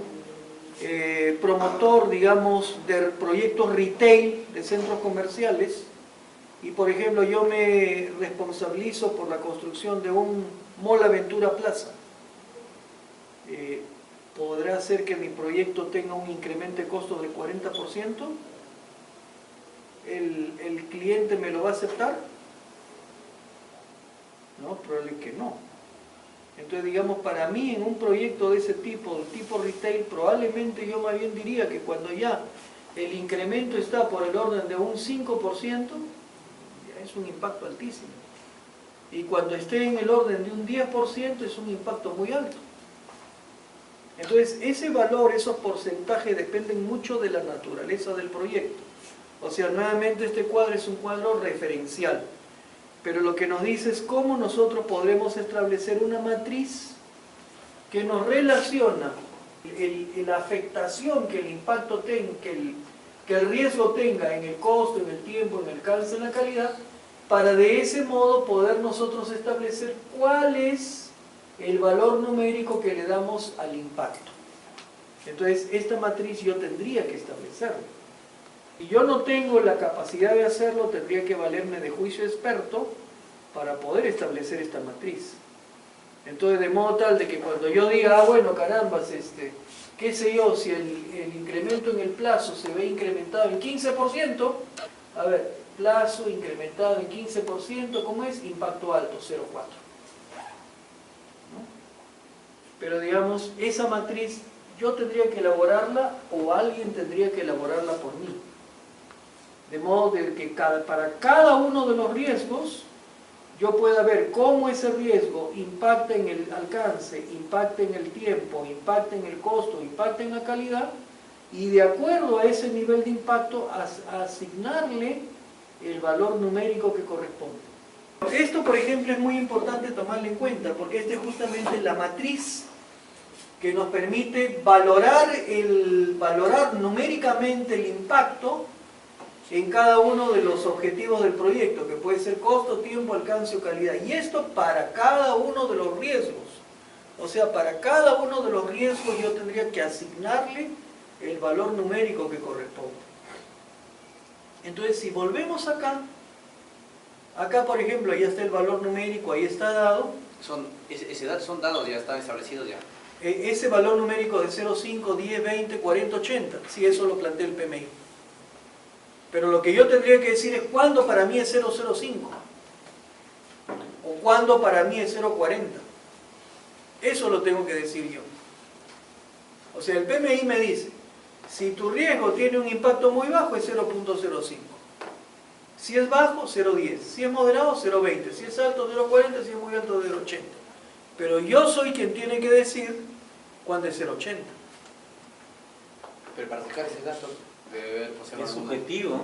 promotor, digamos, de proyectos retail, de centros comerciales, y por ejemplo yo me responsabilizo por la construcción de un Mall Aventura Plaza, ¿podrá ser que mi proyecto tenga un incremento de costo del 40%? ¿El cliente me lo va a aceptar? No, probablemente que no. Entonces, digamos, para mí en un proyecto de ese tipo, de tipo retail, probablemente yo más bien diría que cuando ya el incremento está por el orden de un 5%, ya es un impacto altísimo. Y cuando esté en el orden de un 10% es un impacto muy alto. Entonces, ese valor, esos porcentajes dependen mucho de la naturaleza del proyecto. O sea, nuevamente este cuadro es un cuadro referencial. Pero lo que nos dice es cómo nosotros podremos establecer una matriz que nos relaciona la afectación que el impacto tenga, que el riesgo tenga en el costo, en el tiempo, en el alcance, en la calidad, para de ese modo poder nosotros establecer cuál es el valor numérico que le damos al impacto. Entonces, esta matriz yo tendría que establecerla. Si yo no tengo la capacidad de hacerlo, tendría que valerme de juicio experto para poder establecer esta matriz. Entonces, de modo tal de que cuando yo diga, bueno, carambas, qué sé yo, si el incremento en el plazo se ve incrementado en 15%, a ver, plazo incrementado en 15%, ¿cómo es? Impacto alto, 0,4. ¿No? Pero digamos, esa matriz yo tendría que elaborarla o alguien tendría que elaborarla por mí. De modo de que para cada uno de los riesgos yo pueda ver cómo ese riesgo impacta en el alcance, impacta en el tiempo, impacta en el costo, impacta en la calidad, y de acuerdo a ese nivel de impacto asignarle el valor numérico que corresponde. Esto, por ejemplo, es muy importante tomarlo en cuenta, porque esta es justamente la matriz que nos permite valorar numéricamente el impacto en cada uno de los objetivos del proyecto, que puede ser costo, tiempo, alcance o calidad. Y esto para cada uno de los riesgos. O sea, para cada uno de los riesgos yo tendría que asignarle el valor numérico que corresponde. Entonces, si volvemos acá, por ejemplo, ahí está el valor numérico, ahí está dado. Son dados, ya están establecidos ya. Ese valor numérico de 0,5, 10, 20, 40, 80, si eso lo plantea el PMI. Pero lo que yo tendría que decir es cuándo para mí es 0,05 o cuándo para mí es 0,40. Eso lo tengo que decir yo. O sea, el PMI me dice, si tu riesgo tiene un impacto muy bajo es 0,05. Si es bajo, 0,10. Si es moderado, 0,20. Si es alto, 0,40. Si es muy alto, 0,80. Pero yo soy quien tiene que decir cuándo es 0,80. Pero para sacar ese dato debe haber Es subjetivo.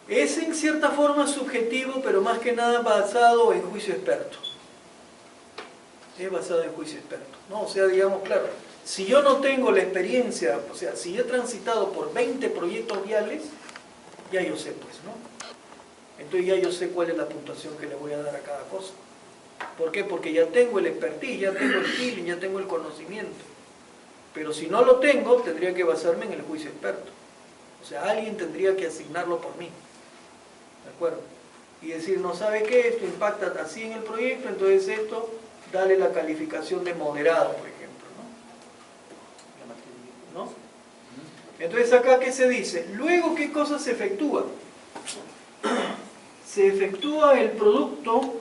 Es en cierta forma subjetivo, pero más que nada basado en juicio experto. Es basado en juicio experto, ¿no? O sea, digamos, claro, si yo no tengo la experiencia, o sea, si yo he transitado por 20 proyectos viales, Ya yo sé, pues, ¿no? Entonces ya yo sé cuál es la puntuación que le voy a dar a cada cosa. ¿Por qué? Porque ya tengo el expertise, ya tengo el feeling, ya tengo el conocimiento. Pero si no lo tengo, tendría que basarme en el juicio experto. O sea, alguien tendría que asignarlo por mí. ¿De acuerdo? Y decir, no sabe qué, esto impacta así en el proyecto, entonces esto, dale la calificación de moderado, por ejemplo, ¿no? Entonces acá, ¿qué se dice? Luego, ¿qué cosa se efectúa? Se efectúa el producto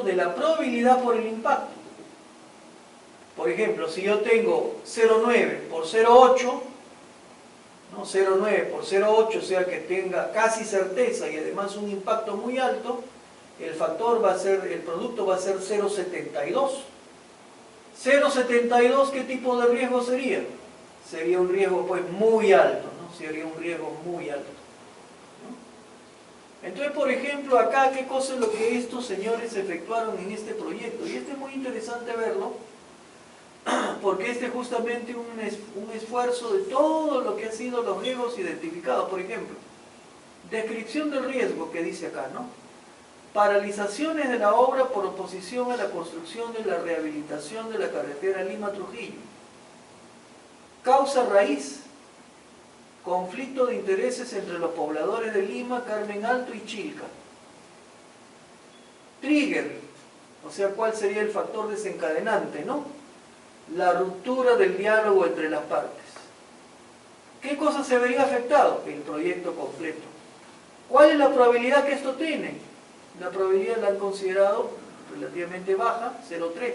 de la probabilidad por el impacto. Por ejemplo, si yo tengo 0,9 por 0,8, ¿no? 0,9 por 0,8, o sea que tenga casi certeza y además un impacto muy alto, el producto va a ser 0,72. 0,72, ¿qué tipo de riesgo sería? Sería un riesgo pues muy alto, ¿no? Sería un riesgo muy alto. ¿No? Entonces, por ejemplo, acá, ¿qué cosa es lo que estos señores efectuaron en este proyecto? Y es muy interesante verlo, porque es justamente un esfuerzo de todo lo que han sido los riesgos identificados. Por ejemplo, descripción del riesgo que dice acá, ¿no? Paralizaciones de la obra por oposición a la construcción de la rehabilitación de la carretera Lima-Trujillo. Causa raíz, conflicto de intereses entre los pobladores de Lima, Carmen Alto y Chilca. Trigger, o sea, ¿cuál sería el factor desencadenante, no? La ruptura del diálogo entre las partes. ¿Qué cosa se vería afectado? El proyecto completo. ¿Cuál es la probabilidad que esto tiene? La probabilidad la han considerado relativamente baja, 0,3.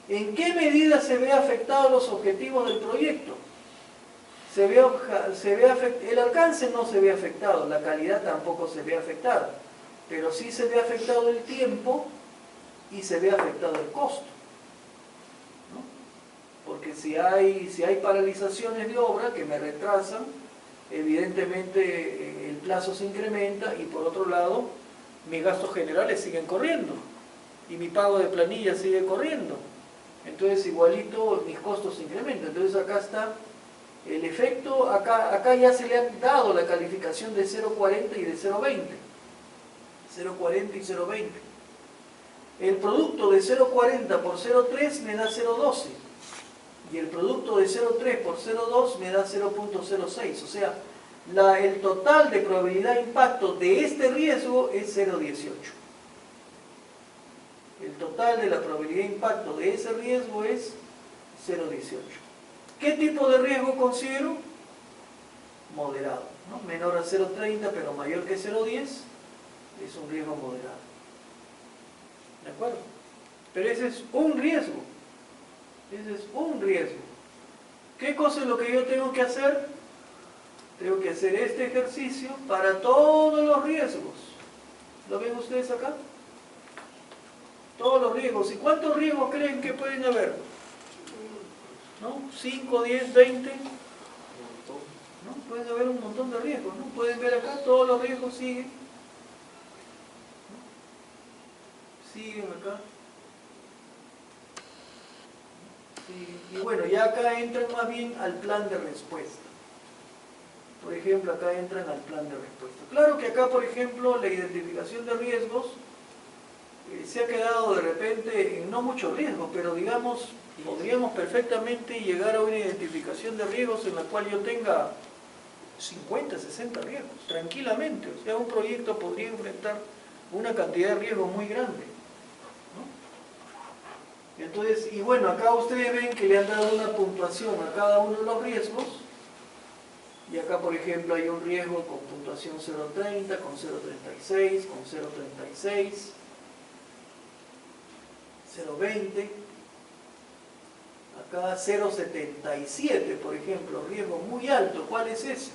¿En qué medida se ve afectados los objetivos del proyecto? El alcance no se ve afectado, la calidad tampoco se ve afectada, pero sí se ve afectado el tiempo y se ve afectado el costo. Porque si hay paralizaciones de obra que me retrasan, evidentemente el plazo se incrementa y por otro lado mis gastos generales siguen corriendo y mi pago de planilla sigue corriendo. Entonces igualito mis costos se incrementan. Entonces acá está el efecto, acá ya se le ha dado la calificación de 0,40 y de 0,20. 0,40 y 0,20. El producto de 0,40 por 0,3 me da 0,12. Y el producto de 0,3 por 0,2 me da 0,06. O sea, el total de probabilidad de impacto de este riesgo es 0,18. El total de la probabilidad de impacto de ese riesgo es 0,18. ¿Qué tipo de riesgo considero? Moderado, ¿no? Menor a 0,30 pero mayor que 0,10 es un riesgo moderado. ¿De acuerdo? Pero ese es un riesgo. Ese es un riesgo. ¿Qué cosa es lo que yo tengo que hacer? Tengo que hacer este ejercicio para todos los riesgos. ¿Lo ven ustedes acá? Todos los riesgos. ¿Y cuántos riesgos creen que pueden haber? ¿No? 5, 10, 20. ¿No? Pueden haber un montón de riesgos, ¿no? Pueden ver acá, todos los riesgos siguen. ¿No? Siguen acá. Siguen. Y bueno, ya acá entran más bien al plan de respuesta. Por ejemplo, acá entran al plan de respuesta. Claro que acá, por ejemplo, la identificación de riesgos se ha quedado de repente en no muchos riesgos, pero digamos, podríamos perfectamente llegar a una identificación de riesgos en la cual yo tenga 50, 60 riesgos, tranquilamente. O sea, un proyecto podría enfrentar una cantidad de riesgos muy grande, ¿no? Entonces, y bueno, acá ustedes ven que le han dado una puntuación a cada uno de los riesgos. Y acá, por ejemplo, hay un riesgo con puntuación 0,30, con 0,36, con 0,36, 0,20. Acá 0,77, por ejemplo, riesgo muy alto. ¿Cuál es ese?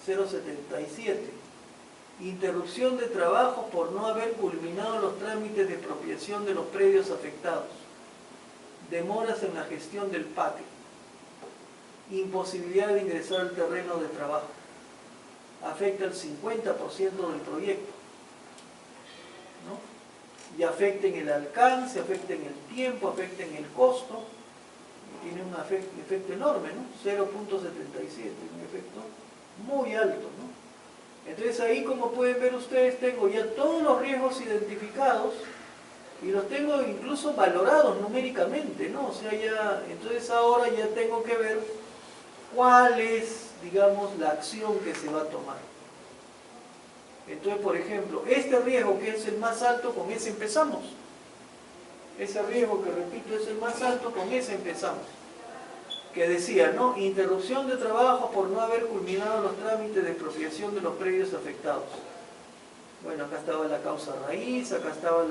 0,77. Interrupción de trabajo por no haber culminado los trámites de expropiación de los predios afectados. Demoras en la gestión del patio. Imposibilidad de ingresar al terreno de trabajo. Afecta el 50% del proyecto, ¿no? Y afecta en el alcance, afecta en el tiempo, afecta en el costo. tiene un efecto enorme, ¿no? 0.77, un efecto muy alto, ¿no? Entonces ahí, como pueden ver ustedes, tengo ya todos los riesgos identificados y los tengo incluso valorados numéricamente, ¿no? O sea, ya, entonces ahora ya tengo que ver cuál es, digamos, la acción que se va a tomar. Entonces, por ejemplo, este riesgo que es el más alto, con ese empezamos. Ese riesgo que, repito, es el más alto, con ese empezamos. Que decía, ¿no? Interrupción de trabajo por no haber culminado los trámites de expropiación de los predios afectados. Bueno, acá estaba la causa raíz, acá estaba el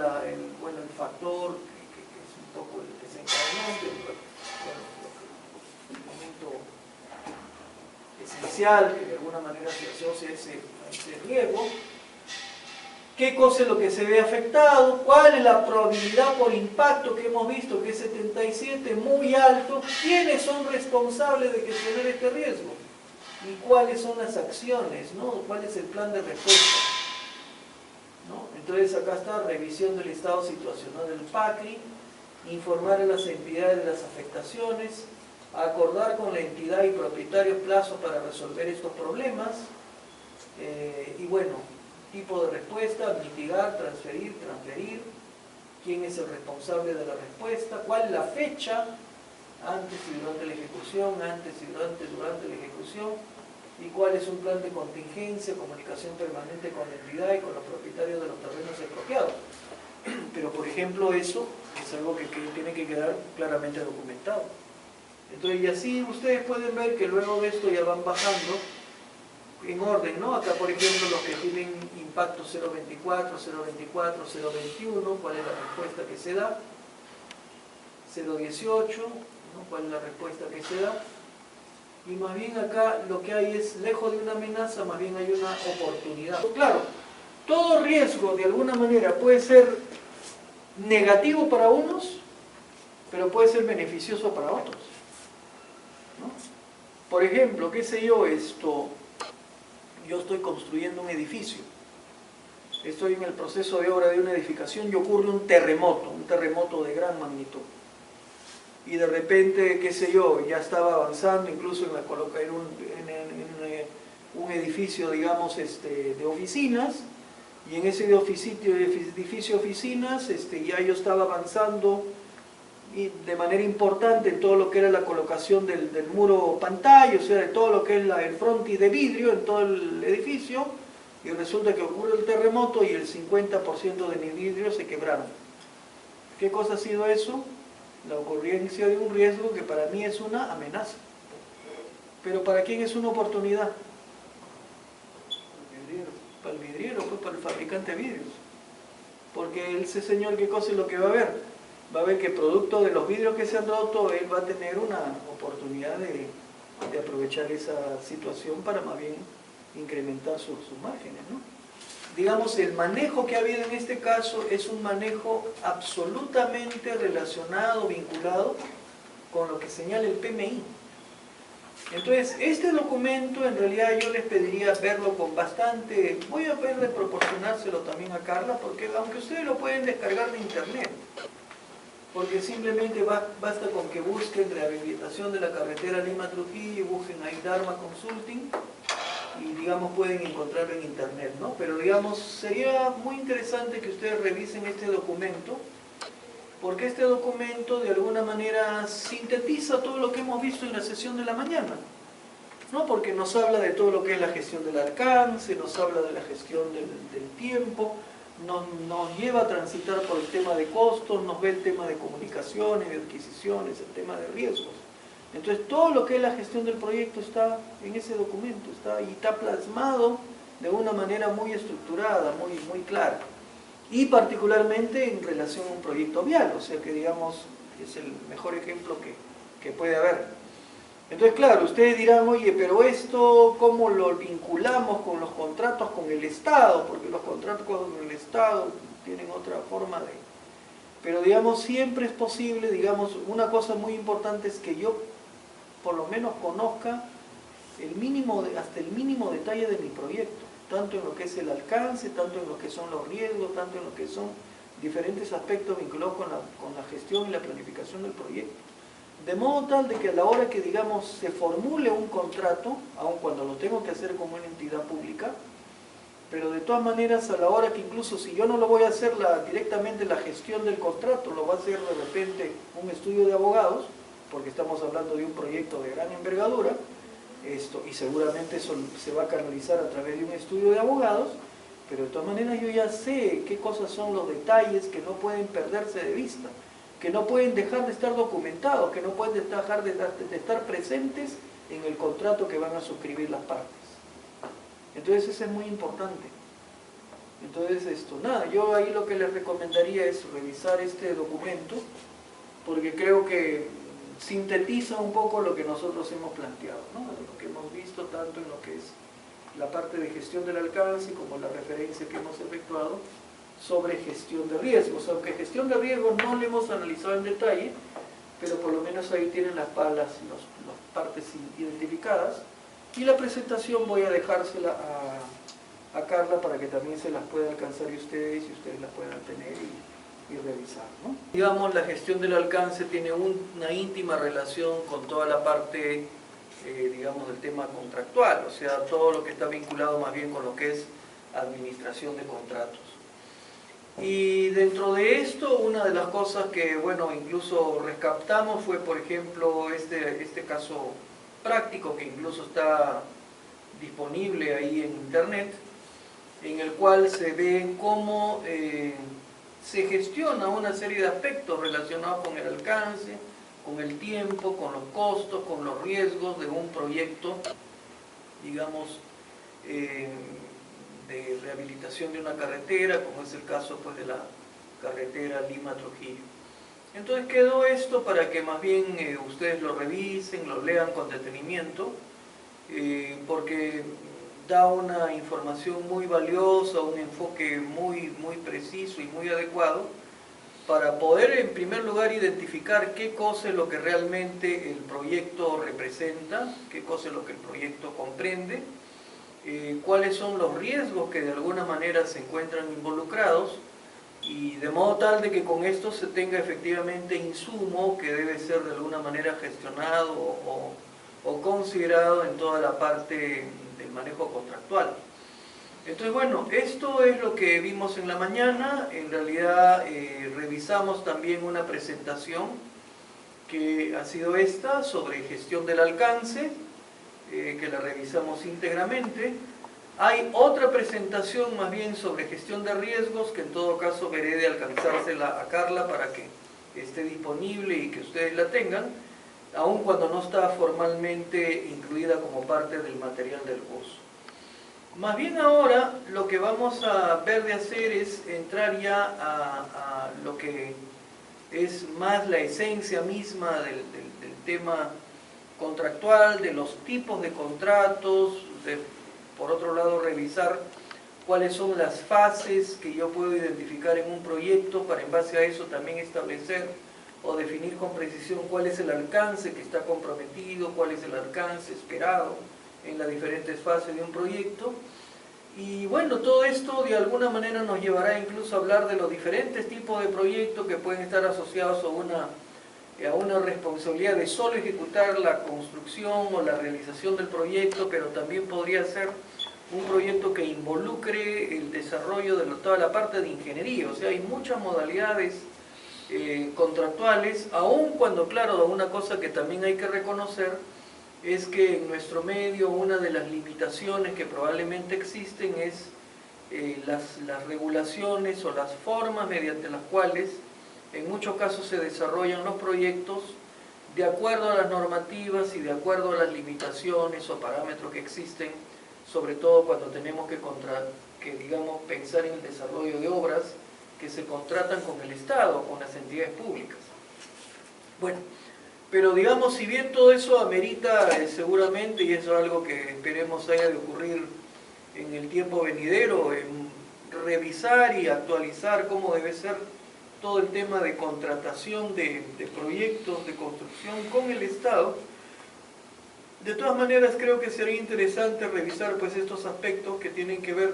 factor que es un poco el desencadenante, el momento esencial que de alguna manera se asocia a ese riesgo. ¿Qué cosa es lo que se ve afectado? ¿Cuál es la probabilidad por impacto que hemos visto que es 77, muy alto? ¿Quiénes son responsables de que se genere este riesgo? ¿Y cuáles son las acciones, ¿no? ¿Cuál es el plan de respuesta? ¿No? Entonces acá está revisión del estado situacional del PACRI, informar a las entidades de las afectaciones, acordar con la entidad y propietarios plazos para resolver estos problemas, y bueno, tipo de respuesta, mitigar, transferir, quién es el responsable de la respuesta, cuál es la fecha, antes y durante la ejecución, antes y durante la ejecución, y cuál es un plan de contingencia, comunicación permanente con la entidad y con los propietarios de los terrenos expropiados. Pero, por ejemplo, eso es algo que tiene que quedar claramente documentado. Entonces, y así ustedes pueden ver que luego de esto ya van bajando en orden, ¿no? Acá, por ejemplo, los que tienen impacto 0.24, 0.24, 0.21, ¿cuál es la respuesta que se da? 0.18, ¿no? ¿Cuál es la respuesta que se da? Y más bien acá lo que hay es, lejos de una amenaza, más bien hay una oportunidad. Claro, todo riesgo de alguna manera puede ser negativo para unos, pero puede ser beneficioso para otros, ¿no? Por ejemplo, qué sé yo, yo estoy construyendo un edificio, estoy en el proceso de obra de una edificación y ocurre un terremoto de gran magnitud. Y de repente, qué sé yo, ya estaba avanzando incluso en un edificio, digamos, de oficinas, y en ese edificio de oficinas ya yo estaba avanzando y de manera importante en todo lo que era la colocación del muro pantalla, o sea, de todo lo que es el frontis de vidrio en todo el edificio, y resulta que ocurre el terremoto y el 50% de mis vidrios se quebraron. ¿Qué cosa ha sido eso? La ocurrencia de un riesgo que para mí es una amenaza. Pero ¿para quién es una oportunidad? Para el vidriero, pues para el fabricante de vidrios. Porque ese señor, ¿qué cosa es lo que va a ver? Va a ver que producto de los vidrios que se han roto, él va a tener una oportunidad de aprovechar esa situación para más bien incrementar sus márgenes, ¿no? Digamos, el manejo que ha habido en este caso es un manejo absolutamente relacionado, vinculado con lo que señala el PMI. Entonces, este documento en realidad yo les pediría verlo con bastante... Voy a ver de proporcionárselo también a Carla, porque aunque ustedes lo pueden descargar de internet, porque simplemente basta con que busquen rehabilitación de la carretera Lima-Trujillo, busquen ahí Dharma Consulting, y digamos pueden encontrarlo en internet, ¿no? Pero digamos sería muy interesante que ustedes revisen este documento, porque este documento de alguna manera sintetiza todo lo que hemos visto en la sesión de la mañana, ¿no? Porque nos habla de todo lo que es la gestión del alcance, nos habla de la gestión del tiempo, nos lleva a transitar por el tema de costos, nos ve el tema de comunicaciones, de adquisiciones, el tema de riesgos. Entonces todo lo que es la gestión del proyecto está en ese documento, está plasmado de una manera muy estructurada, muy clara. Y particularmente en relación a un proyecto vial, o sea que digamos es el mejor ejemplo que puede haber. Entonces claro, ustedes dirán, oye, pero esto ¿cómo lo vinculamos con los contratos con el Estado? Porque los contratos con el Estado tienen otra forma de... Pero digamos, siempre es posible, digamos, una cosa muy importante es que yo por lo menos conozca hasta el mínimo detalle de mi proyecto, tanto en lo que es el alcance, tanto en lo que son los riesgos, tanto en lo que son diferentes aspectos vinculados con la gestión y la planificación del proyecto. de modo tal de que a la hora que, digamos, se formule un contrato, aun cuando lo tengo que hacer como una entidad pública, pero de todas maneras a la hora que incluso si yo no lo voy a hacer directamente la gestión del contrato, lo va a hacer de repente un estudio de abogados, porque estamos hablando de un proyecto de gran envergadura, y seguramente eso se va a canalizar a través de un estudio de abogados, pero de todas maneras yo ya sé qué cosas son los detalles que no pueden perderse de vista, que no pueden dejar de estar documentados, que no pueden dejar de estar presentes en el contrato que van a suscribir las partes. Entonces eso es muy importante. Entonces nada, yo ahí lo que les recomendaría es revisar este documento, porque creo que sintetiza un poco lo que nosotros hemos planteado, ¿no? Lo que hemos visto tanto en lo que es la parte de gestión del alcance como la referencia que hemos efectuado sobre gestión de riesgos, aunque gestión de riesgos no lo hemos analizado en detalle, pero por lo menos ahí tienen las partes identificadas, y la presentación voy a dejársela a Carla para que también se las pueda alcanzar y ustedes las puedan tener y revisar, ¿no? Digamos, la gestión del alcance tiene una íntima relación con toda la parte, digamos, del tema contractual, o sea, todo lo que está vinculado más bien con lo que es administración de contratos. Y dentro de esto, una de las cosas que, bueno, incluso rescatamos fue, por ejemplo, este caso práctico que incluso está disponible ahí en internet, en el cual se ve cómo se gestiona una serie de aspectos relacionados con el alcance, con el tiempo, con los costos, con los riesgos de un proyecto, digamos, de rehabilitación de una carretera, como es el caso pues, de la carretera Lima-Trujillo. Entonces quedó esto para que más bien ustedes lo revisen, lo lean con detenimiento, porque da una información muy valiosa, un enfoque muy preciso y muy adecuado para poder en primer lugar identificar qué cosa es lo que realmente el proyecto representa, qué cosa es lo que el proyecto comprende, cuáles son los riesgos que de alguna manera se encuentran involucrados, y de modo tal de que con esto se tenga efectivamente insumo que debe ser de alguna manera gestionado o considerado en toda la parte del manejo contractual. Entonces, bueno, esto es lo que vimos en la mañana. En realidad revisamos también una presentación que ha sido esta sobre gestión del alcance, que la revisamos íntegramente. Hay otra presentación más bien sobre gestión de riesgos, que en todo caso veré de alcanzársela a Carla para que esté disponible y que ustedes la tengan, aun cuando no está formalmente incluida como parte del material del curso. Más bien ahora lo que vamos a ver de hacer es entrar ya a lo que es más la esencia misma del tema contractual, de los tipos de contratos, por otro lado revisar cuáles son las fases que yo puedo identificar en un proyecto para en base a eso también establecer o definir con precisión cuál es el alcance que está comprometido, cuál es el alcance esperado en las diferentes fases de un proyecto. Y bueno, todo esto de alguna manera nos llevará incluso a hablar de los diferentes tipos de proyectos que pueden estar asociados a una responsabilidad de solo ejecutar la construcción o la realización del proyecto, pero también podría ser un proyecto que involucre el desarrollo de toda la parte de ingeniería. O sea, hay muchas modalidades contractuales, aun cuando, claro, una cosa que también hay que reconocer es que en nuestro medio una de las limitaciones que probablemente existen es las regulaciones o las formas mediante las cuales en muchos casos se desarrollan los proyectos de acuerdo a las normativas y de acuerdo a las limitaciones o parámetros que existen, sobre todo cuando tenemos que digamos, pensar en el desarrollo de obras que se contratan con el Estado, con las entidades públicas. Bueno, pero digamos, si bien todo eso amerita seguramente, y eso es algo que esperemos haya de ocurrir en el tiempo venidero, en revisar y actualizar cómo debe ser todo el tema de contratación de proyectos de construcción con el Estado, de todas maneras creo que sería interesante revisar pues estos aspectos que tienen que ver,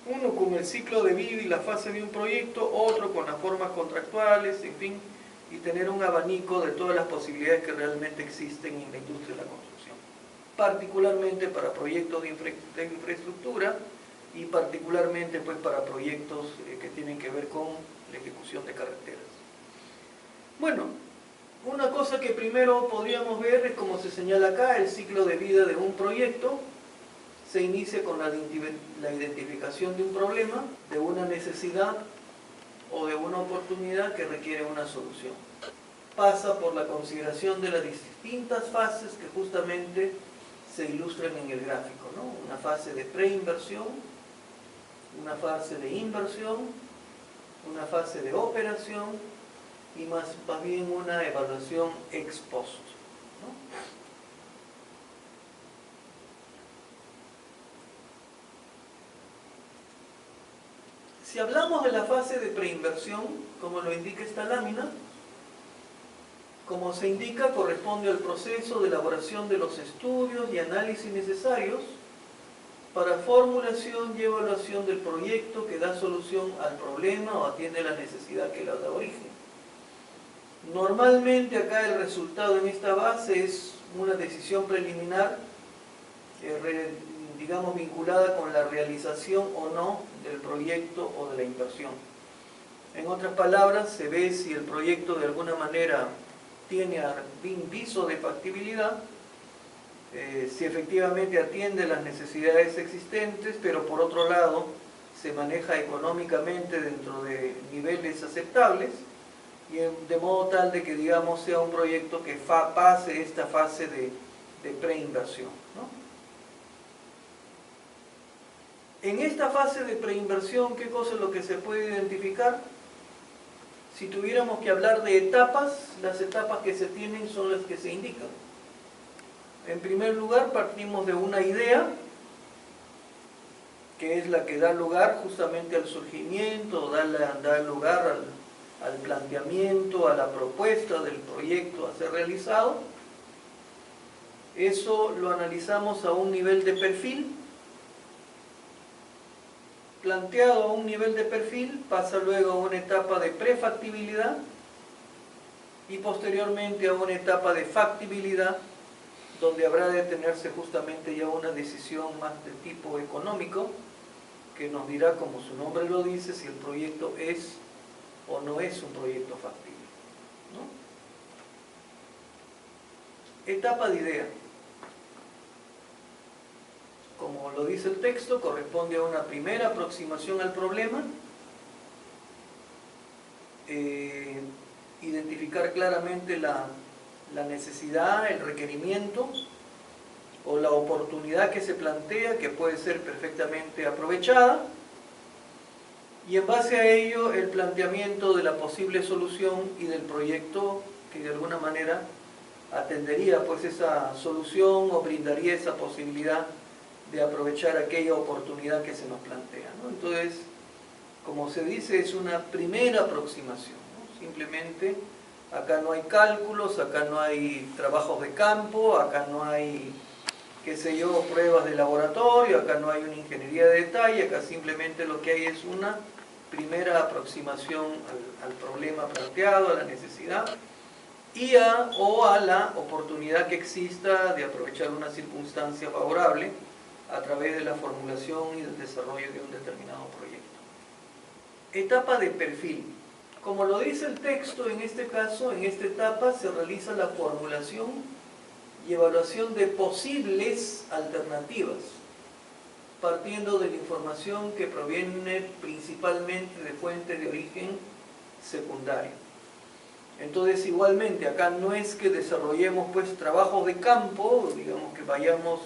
uno con el ciclo de vida y la fase de un proyecto, otro con las formas contractuales, en fin, y tener un abanico de todas las posibilidades que realmente existen en la industria de la construcción, particularmente para proyectos de infraestructura y particularmente pues para proyectos que tienen que ver con la ejecución de carreteras. Bueno, una cosa que primero podríamos ver es, como se señala acá, el ciclo de vida de un proyecto. Se inicia con la identificación de un problema, de una necesidad o de una oportunidad que requiere una solución. Pasa por la consideración de las distintas fases que justamente se ilustran en el gráfico, ¿no? Una fase de preinversión, una fase de inversión, una fase de operación y más bien una evaluación ex post, ¿no? Si hablamos de la fase de preinversión, como lo indica esta lámina, como se indica, corresponde al proceso de elaboración de los estudios y análisis necesarios para formulación y evaluación del proyecto que da solución al problema o atiende la necesidad que la da origen. Normalmente acá el resultado en esta base es una decisión preliminar, digamos, vinculada con la realización o no del proyecto o de la inversión. En otras palabras, se ve si el proyecto de alguna manera tiene viso de factibilidad, si efectivamente atiende las necesidades existentes, pero por otro lado se maneja económicamente dentro de niveles aceptables, y de modo tal de que, digamos, sea un proyecto que pase esta fase de preinversión, ¿no? En esta fase de preinversión, ¿qué cosa es lo que se puede identificar? Si tuviéramos que hablar de etapas, las etapas que se tienen son las que se indican. En primer lugar, partimos de una idea, que es la que da lugar justamente al surgimiento, da lugar al planteamiento, a la propuesta del proyecto a ser realizado. Eso lo analizamos a un nivel de perfil. Planteado a un nivel de perfil, pasa luego a una etapa de prefactibilidad y posteriormente a una etapa de factibilidad, donde habrá de tenerse justamente ya una decisión más de tipo económico, que nos dirá, como su nombre lo dice, si el proyecto es o no es un proyecto factible, ¿no? Etapa de idea. Como lo dice el texto, corresponde a una primera aproximación al problema, identificar claramente la necesidad, el requerimiento o la oportunidad que se plantea, que puede ser perfectamente aprovechada, y en base a ello el planteamiento de la posible solución y del proyecto que de alguna manera atendería pues esa solución o brindaría esa posibilidad de aprovechar aquella oportunidad que se nos plantea, ¿no? Entonces, como se dice, es una primera aproximación, ¿no? Simplemente, acá no hay cálculos, acá no hay trabajos de campo, acá no hay, qué sé yo, pruebas de laboratorio, acá no hay una ingeniería de detalle, acá simplemente lo que hay es una primera aproximación al problema planteado, a la necesidad, y a la oportunidad que exista de aprovechar una circunstancia favorable a través de la formulación y del desarrollo de un determinado proyecto. Etapa de perfil. Como lo dice el texto, en este caso, en esta etapa se realiza la formulación y evaluación de posibles alternativas, partiendo de la información que proviene principalmente de fuentes de origen secundario. Entonces, igualmente, acá no es que desarrollemos pues trabajos de campo, digamos que vayamos,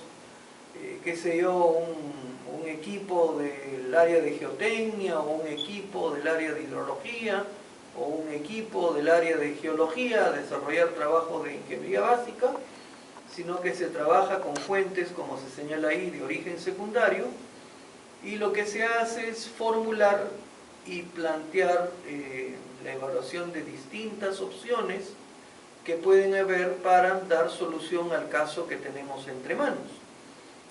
qué sé yo, un equipo del área de geotecnia, o un equipo del área de hidrología, o un equipo del área de geología, a desarrollar trabajos de ingeniería básica, sino que se trabaja con fuentes, como se señala ahí, de origen secundario, y lo que se hace es formular y plantear la evaluación de distintas opciones que pueden haber para dar solución al caso que tenemos entre manos.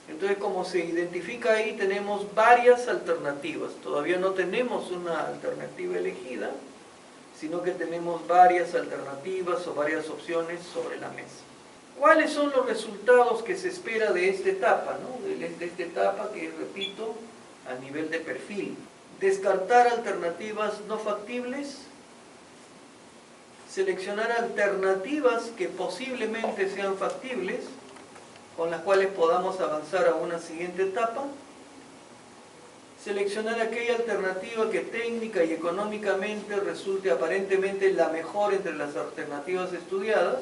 Entonces, como se identifica ahí, tenemos varias alternativas. Todavía no tenemos una alternativa elegida, sino que tenemos varias alternativas o varias opciones sobre la mesa. ¿Cuáles son los resultados que se espera de esta etapa, ¿no? De esta etapa que, repito, a nivel de perfil? Descartar alternativas no factibles, seleccionar alternativas que posiblemente sean factibles, con las cuales podamos avanzar a una siguiente etapa, seleccionar aquella alternativa que técnica y económicamente resulte aparentemente la mejor entre las alternativas estudiadas,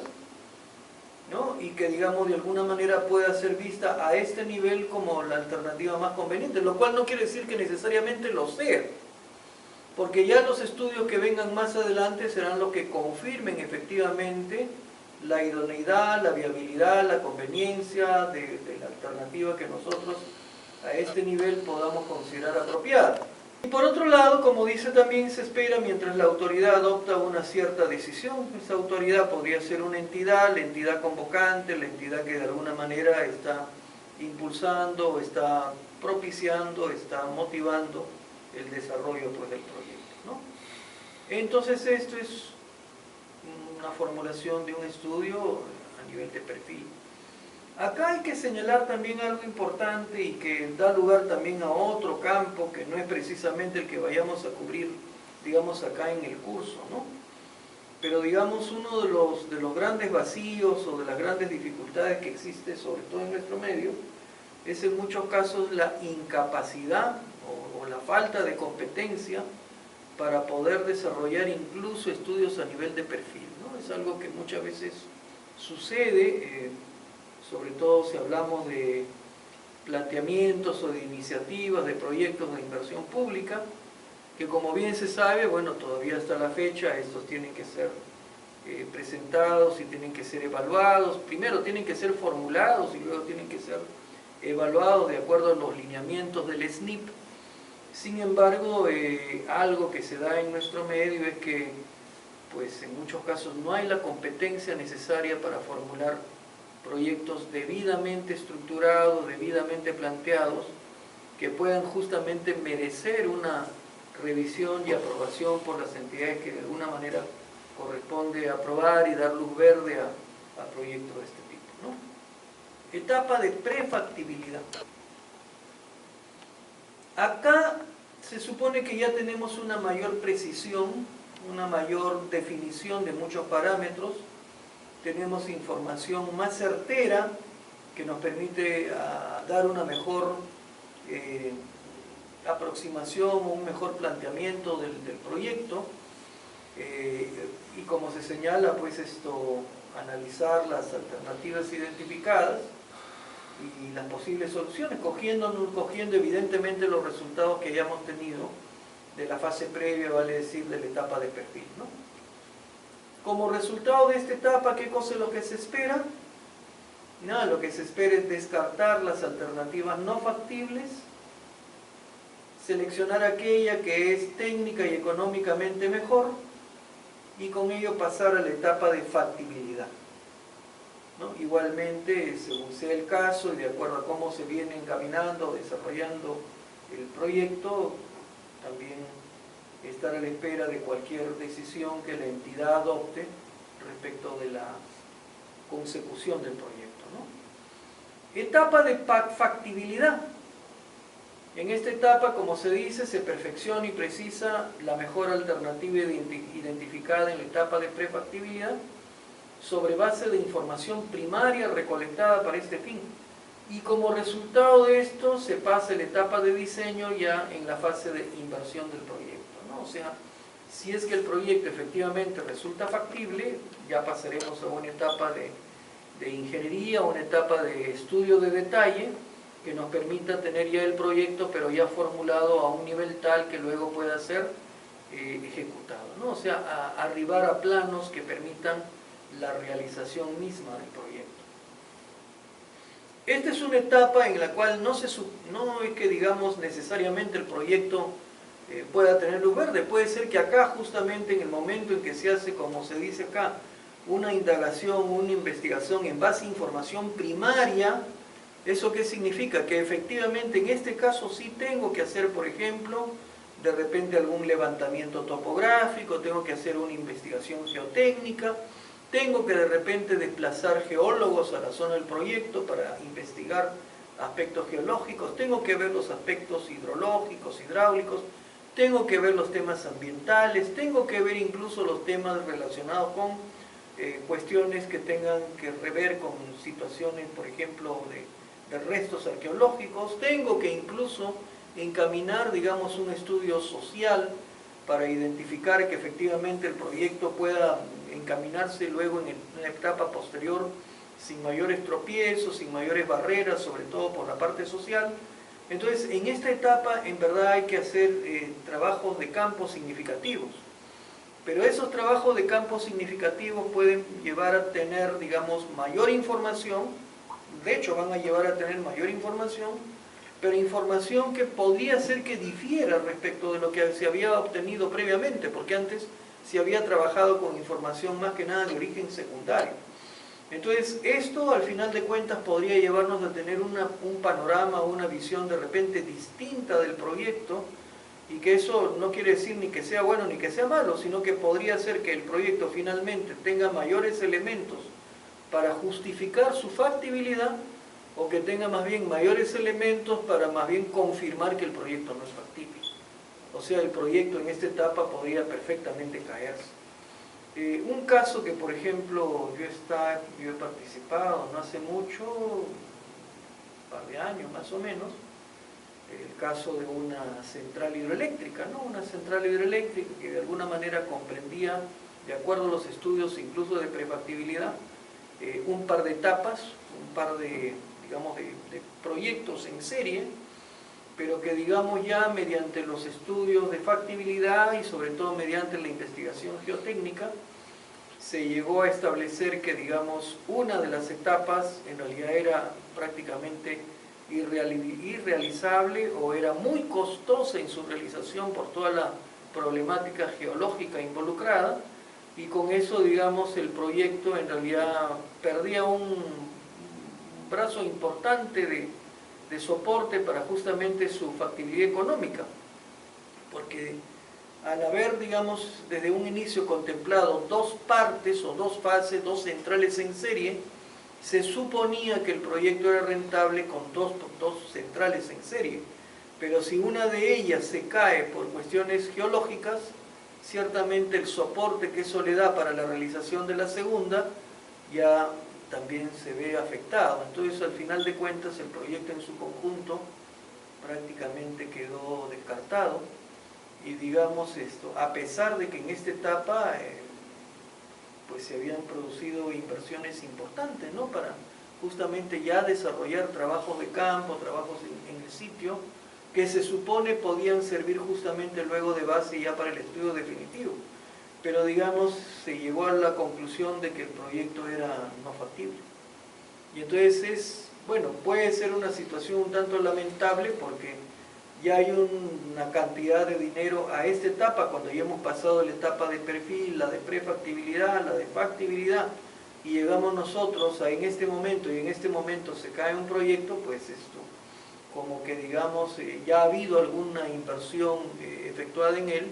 ¿no? Y que, digamos, de alguna manera pueda ser vista a este nivel como la alternativa más conveniente, lo cual no quiere decir que necesariamente lo sea, porque ya los estudios que vengan más adelante serán los que confirmen efectivamente la idoneidad, la viabilidad, la conveniencia de la alternativa que nosotros a este nivel podamos considerar apropiada. Y por otro lado, como dice también, se espera mientras la autoridad adopta una cierta decisión. Esa autoridad podría ser una entidad, la entidad convocante, la entidad que de alguna manera está impulsando, o está propiciando, está motivando el desarrollo, pues, del proyecto, ¿no? Entonces esto es una formulación de un estudio a nivel de perfil. Acá hay que señalar también algo importante y que da lugar también a otro campo que no es precisamente el que vayamos a cubrir, digamos, acá en el curso, ¿no? Pero, digamos, uno de los grandes vacíos o de las grandes dificultades que existe, sobre todo en nuestro medio, es en muchos casos la incapacidad o la falta de competencia para poder desarrollar incluso estudios a nivel de perfil, ¿no? Es algo que muchas veces sucede, sobre todo si hablamos de planteamientos o de iniciativas, de proyectos de inversión pública, que, como bien se sabe, bueno, todavía hasta la fecha estos tienen que ser presentados y tienen que ser evaluados. Primero tienen que ser formulados y luego tienen que ser evaluados de acuerdo a los lineamientos del SNIP. Sin embargo, algo que se da en nuestro medio es que, pues, en muchos casos no hay la competencia necesaria para formular proyectos debidamente estructurados, debidamente planteados, que puedan justamente merecer una revisión y aprobación por las entidades que de alguna manera corresponde aprobar y dar luz verde a proyectos de este tipo, ¿no? Etapa de prefactibilidad. Acá se supone que ya tenemos una mayor precisión, una mayor definición de muchos parámetros, tenemos información más certera que nos permite dar una mejor aproximación o un mejor planteamiento del proyecto, y como se señala, pues, analizar las alternativas identificadas y las posibles soluciones, cogiendo evidentemente los resultados que hayamos tenido de la fase previa, vale decir, de la etapa de perfil, ¿no? Como resultado de esta etapa, ¿qué cosa es lo que se espera? Nada, lo que se espera es descartar las alternativas no factibles, seleccionar aquella que es técnica y económicamente mejor, y con ello pasar a la etapa de factibilidad, ¿no? Igualmente, según sea el caso y de acuerdo a cómo se viene encaminando, desarrollando el proyecto, también estar a la espera de cualquier decisión que la entidad adopte respecto de la consecución del proyecto, ¿no? Etapa de factibilidad. En esta etapa, como se dice, se perfecciona y precisa la mejor alternativa identificada en la etapa de prefactibilidad sobre base de información primaria recolectada para este fin. Y como resultado de esto se pasa a la etapa de diseño ya en la fase de inversión del proyecto, ¿no? O sea, si es que el proyecto efectivamente resulta factible, ya pasaremos a una etapa de ingeniería, una etapa de estudio de detalle, que nos permita tener ya el proyecto, pero ya formulado a un nivel tal que luego pueda ser ejecutado, ¿no? O sea, arribar a planos que permitan la realización misma del proyecto. Esta es una etapa en la cual no es que, digamos, necesariamente el proyecto pueda tener luz verde. Puede ser que acá, justamente en el momento en que se hace, como se dice acá, una indagación, una investigación en base a información primaria. ¿Eso qué significa? Que efectivamente en este caso sí tengo que hacer, por ejemplo, de repente algún levantamiento topográfico, tengo que hacer una investigación geotécnica, tengo que de repente desplazar geólogos a la zona del proyecto para investigar aspectos geológicos, tengo que ver los aspectos hidrológicos, hidráulicos, tengo que ver los temas ambientales, tengo que ver incluso los temas relacionados con cuestiones que tengan que ver con situaciones, por ejemplo, de restos arqueológicos, tengo que incluso encaminar, digamos, un estudio social para identificar que efectivamente el proyecto pueda encaminarse luego en una etapa posterior sin mayores tropiezos, sin mayores barreras, sobre todo por la parte social. Entonces, en esta etapa, en verdad, hay que hacer trabajos de campo significativos. Pero esos trabajos de campo significativos pueden llevar a tener, digamos, mayor información, de hecho van a llevar a tener mayor información, pero información que podría ser que difiera respecto de lo que se había obtenido previamente, porque antes se había trabajado con información más que nada de origen secundario. Entonces, esto al final de cuentas podría llevarnos a tener un panorama, una visión de repente distinta del proyecto, y que eso no quiere decir ni que sea bueno ni que sea malo, sino que podría ser que el proyecto finalmente tenga mayores elementos para justificar su factibilidad, o que tenga más bien mayores elementos para más bien confirmar que el proyecto no es factible. O sea, el proyecto en esta etapa podría perfectamente caerse. Un caso que, por ejemplo, yo he participado no hace mucho, un par de años más o menos, el caso de una central hidroeléctrica, ¿no? Una central hidroeléctrica que de alguna manera comprendía, de acuerdo a los estudios incluso de prefactibilidad, un par de etapas, un par de, digamos, de proyectos en serie, pero que, digamos, ya mediante los estudios de factibilidad y sobre todo mediante la investigación geotécnica, se llegó a establecer que, digamos, una de las etapas en realidad era prácticamente irrealizable o era muy costosa en su realización por toda la problemática geológica involucrada, y con eso, digamos, el proyecto en realidad perdía un brazo importante de soporte para justamente su factibilidad económica, porque al haber, digamos, desde un inicio contemplado dos partes o dos fases, dos centrales en serie, se suponía que el proyecto era rentable con dos centrales en serie, pero si una de ellas se cae por cuestiones geológicas, ciertamente el soporte que eso le da para la realización de la segunda ya también se ve afectado. Entonces, al final de cuentas, el proyecto en su conjunto prácticamente quedó descartado, y digamos esto, a pesar de que en esta etapa pues se habían producido inversiones importantes, ¿no?, para justamente ya desarrollar trabajos de campo, trabajos en el sitio, que se supone podían servir justamente luego de base ya para el estudio definitivo. Pero, digamos, se llegó a la conclusión de que el proyecto era no factible. Y entonces bueno, puede ser una situación un tanto lamentable porque ya hay una cantidad de dinero a esta etapa, cuando ya hemos pasado la etapa de perfil, la de prefactibilidad, la de factibilidad, y llegamos nosotros a en este momento, y en este momento se cae un proyecto, pues esto, como que digamos, ya ha habido alguna inversión efectuada en él,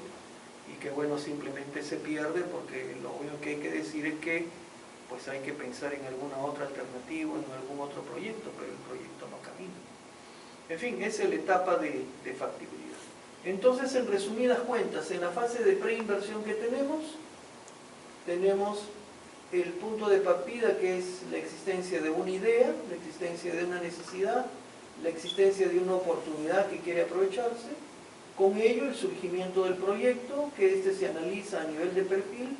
y que bueno, simplemente se pierde, porque lo único que hay que decir es que pues hay que pensar en alguna otra alternativa, en algún otro proyecto, pero el proyecto no camina. En fin, esa es la etapa de factibilidad. Entonces, en resumidas cuentas, en la fase de preinversión que tenemos el punto de partida, que es la existencia de una idea, la existencia de una necesidad, la existencia de una oportunidad que quiere aprovecharse, con ello el surgimiento del proyecto, que este se analiza a nivel de perfil,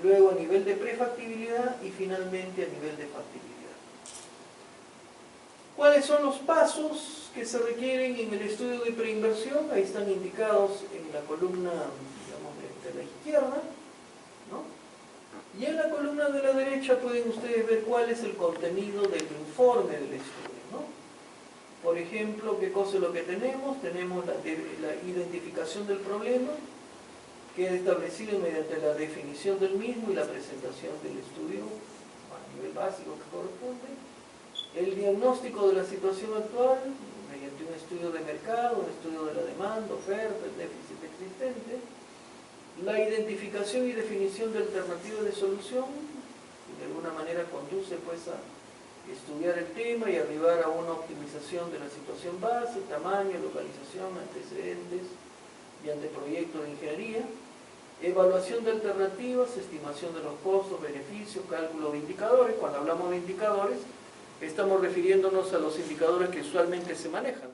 luego a nivel de prefactibilidad y finalmente a nivel de factibilidad. ¿Cuáles son los pasos que se requieren en el estudio de preinversión? Ahí están indicados en la columna, digamos, de la izquierda, ¿no? Y en la columna de la derecha pueden ustedes ver cuál es el contenido del informe del estudio, ¿no? Por ejemplo, ¿qué cosa es lo que tenemos? Tenemos la identificación del problema, que es establecido mediante la definición del mismo y la presentación del estudio a nivel básico que corresponde. El diagnóstico de la situación actual, mediante un estudio de mercado, un estudio de la demanda, oferta, el déficit existente. La identificación y definición de alternativas de solución, que de alguna manera conduce pues a estudiar el tema y arribar a una optimización de la situación base, tamaño, localización, antecedentes y anteproyectos de ingeniería. Evaluación de alternativas, estimación de los costos, beneficios, cálculo de indicadores. Cuando hablamos de indicadores, estamos refiriéndonos a los indicadores que usualmente se manejan.